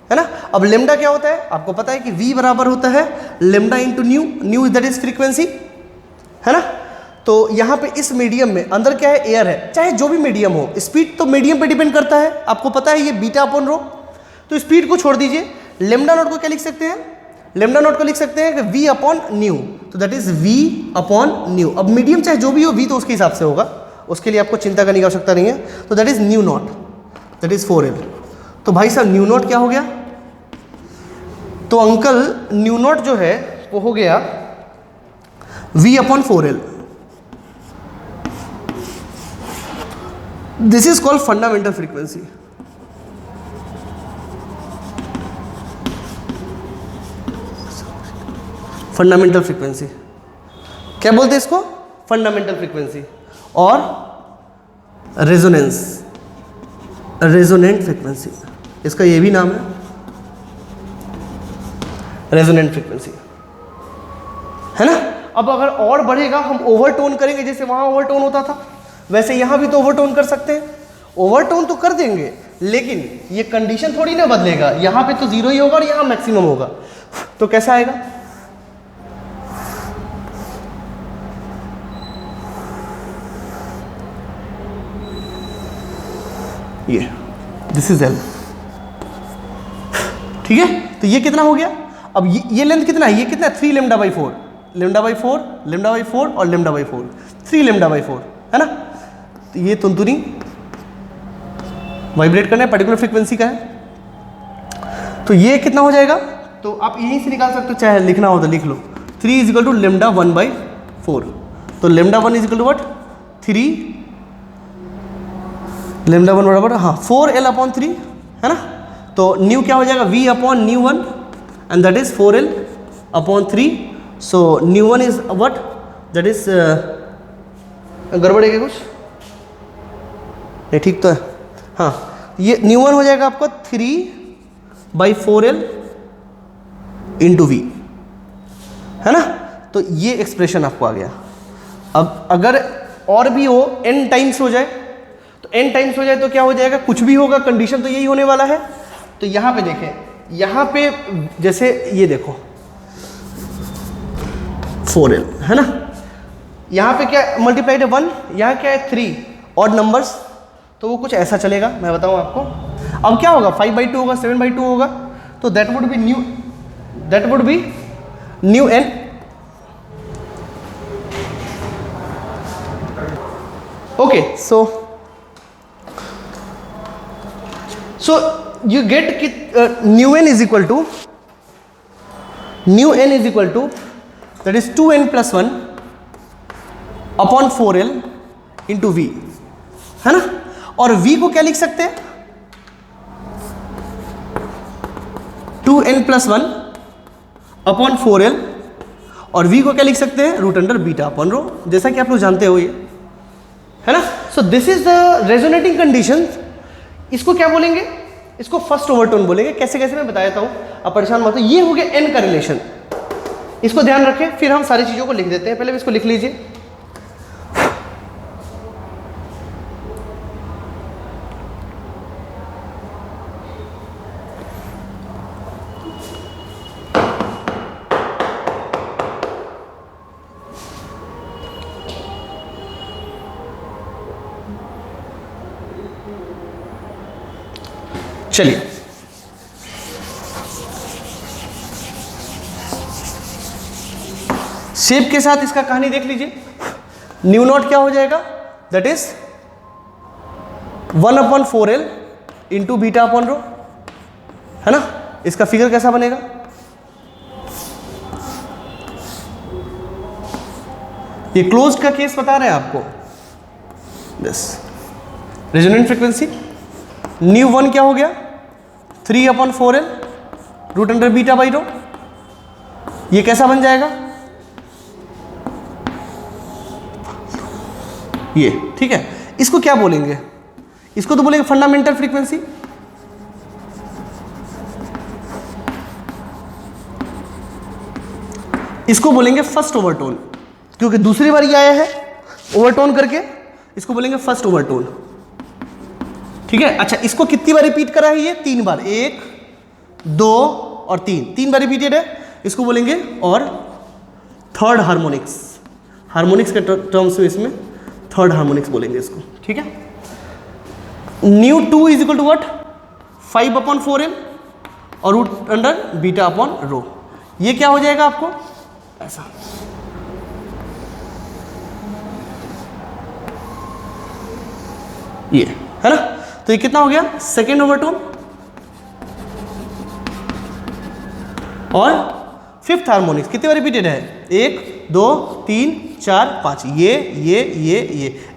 है ना। अब लेमडा क्या होता है, आपको पता है कि V बराबर होता है lambda into knew that is frequency, है ना। तो यहाँ पे इस मीडियम में अंदर क्या है, एयर है, चाहे जो भी मीडियम हो, स्पीड तो मीडियम पे डिपेंड करता है, आपको पता है ये बीटा अपॉन रो। तो स्पीड को छोड़ दीजिए, लेमडा नॉट को क्या लिख सकते हैं, लेमडा नॉट को लिख सकते हैं कि V अपॉन न्यू, तो that is V upon new. अब मीडियम चाहे जो भी हो, V तो उसके हिसाब से होगा, उसके लिए आपको चिंता करने की आवश्यकता नहीं है। तो that is new not, that is 4L। तो भाई साहब न्यू नॉट क्या हो गया, तो अंकल न्यू नॉट जो है वो हो गया V upon 4L। This is called fundamental frequency. Fundamental frequency क्या बोलते हैं इसको, फंडामेंटल फ्रीक्वेंसी। और रेजोनेंट फ्रीक्वेंसी, इसका ये भी नाम है, रेजोनेंट फ्रीक्वेंसी, है ना। अब अगर और बढ़ेगा, हम ओवरटोन करेंगे, जैसे वहां ओवरटोन होता था वैसे यहां भी तो ओवरटोन कर सकते हैं। ओवरटोन तो कर देंगे, लेकिन ये कंडीशन थोड़ी ना बदलेगा, यहां पे तो 0 ही होगा और यहां मैक्सिमम होगा। तो कैसा आएगा, ये दिस इज L, ठीक है। तो ये कितना हो गया, अब ये लेंथ कितना है, ये कितना है, 3 lambda by 4, lambda by 4, lambda by 4 और लेमडा बाई 4, 3 लेमडा बाई 4, है ना। तो ये तुंतुनी वाइब्रेट करना है, पर्टिकुलर फ्रीक्वेंसी का है। तो ये कितना हो जाएगा, तो आप यहीं से निकाल सकते हो, चाहे लिखना हो तो लिख लो। 3 is equal to lambda 1 by 4। तो लेमडा 1 is equal to what, 3, lambda 1 बराबर, हाँ 4L अपॉन 3, है ना। तो न्यू क्या हो जाएगा, V upon new 1 and that is 4L upon 3। So new 1 is what, that is, गड़बड़ है क्या कुछ, नहीं ठीक तो है, हाँ। ये न्यू 1 हो जाएगा आपका 3/4L इंटू V, है ना। तो ये एक्सप्रेशन आपको आ गया। अब अगर और भी हो, n टाइम्स हो जाए, तो n टाइम्स हो जाए तो क्या हो जाएगा, कुछ भी होगा, कंडीशन तो यही होने वाला है। तो यहां पे देखें, यहां पे जैसे ये देखो 4L, है ना। यहां पे क्या मल्टीप्लाइड है 1, यहां क्या है 3, ऑड नंबर्स, तो वो कुछ ऐसा चलेगा, मैं बताऊं आपको। अब क्या होगा, 5/2 होगा, 7/2 होगा, तो that would be new n। Okay, so you get कि new n is equal to that is 2n plus 1 upon 4L into V, है ना। और V को क्या लिख सकते हैं, 2n plus 1 upon 4L, और V को क्या लिख सकते हैं, root under beta upon rho, जैसा कि आप लोग जानते हो ये, है ना। So this is the resonating condition. इसको क्या बोलेंगे, इसको फर्स्ट ओवरटोन बोलेंगे। कैसे कैसे मैं बताता हूँ, आप परेशान मत हो। ये हो गया n का रिलेशन, इसको ध्यान रखें, फिर हम सारी चीज़ों को लिख देते हैं। पहले भी इसको लिख लीजिए। चलिए, शेप के साथ इसका कहानी देख लीजिए। न्यू नॉट क्या हो जाएगा, that is 1/4L into beta upon rho, है ना। इसका फिगर कैसा बनेगा, ये क्लोज्ड का केस बता रहे हैं आपको, बस रेजोनेंट फ्रीक्वेंसी। न्यू 1 क्या हो गया, 3/4L root under beta by rho. ये कैसा बन जाएगा, ये, ठीक है। इसको क्या बोलेंगे, इसको तो बोलेंगे फंडामेंटल फ्रीक्वेंसी। इसको बोलेंगे फर्स्ट ओवरटोन, क्योंकि दूसरी बार ये आया है ओवरटोन करके, इसको बोलेंगे फर्स्ट ओवरटोन, ठीक है। अच्छा, इसको कितनी बार रिपीट करा है, ये 3 बार, 1 2 और 3 बार रिपीटेड है, इसको बोलेंगे और थर्ड हार्मोनिक्स, हार्मोनिक्स के टर्म्स में इसमें थर्ड हार्मोनिक्स बोलेंगे इसको, ठीक है। Nu 2 is equal to what, 5/4L और root under beta upon rho. ये क्या हो जाएगा आपको ऐसा, ये है ना। तो ये कितना हो गया, सेकेंड ओवरटोन और फिफ्थ हार्मोनिक्स कितनी बार रिपीटेड है, 1 2 3 4 5, ये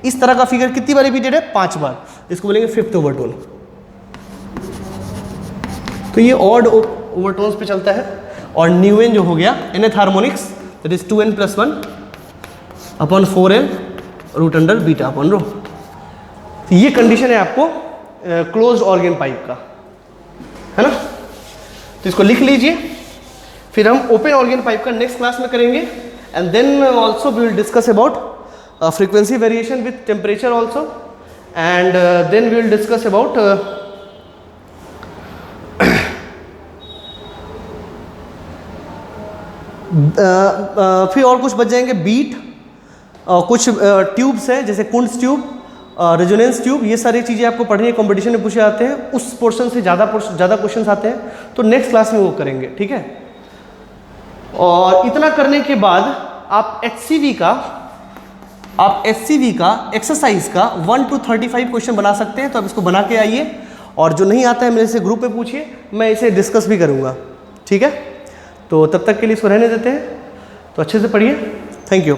इस तरह का फिगर कितनी बार रिपीटेड है, 5 बार, इसको बोलेंगे फिफ्थ ओवरटोन। तो ये ऑड ओवरटोन्स पे चलता है। और न्यू एन जो हो गया nth harmonics, that is 2n + 1/4L root under beta upon rho. ये कंडीशन है आपको क्लोज्ड ऑर्गन पाइप का, है ना। तो इसको लिख लीजिए, फिर हम ओपन ऑर्गन पाइप का नेक्स्ट क्लास में करेंगे। And then also we will discuss about frequency variation with temperature also, and then we will discuss about फिर और कुछ बच जाएंगे, बीट, कुछ ट्यूब्स हैं जैसे कुंड्स ट्यूब, रेजोनेंस ट्यूब, ये सारी चीज़ें आपको पढ़नी है, कंपटीशन में पूछे जाते हैं, उस पोर्शन से ज़्यादा क्वेश्चंस आते हैं, तो नेक्स्ट क्लास में वो करेंगे, ठीक है। और इतना करने के बाद आप HCV का एक्सरसाइज का 1 to 35 क्वेश्चन बना सकते हैं। तो आप इसको बना के आइए, और जो नहीं आता है मेरे से ग्रुप में पूछिए, मैं इसे डिस्कस भी करूँगा, ठीक है। तो तब तक के लिए इसको रहने देते हैं, तो अच्छे से पढ़िए। Thank you.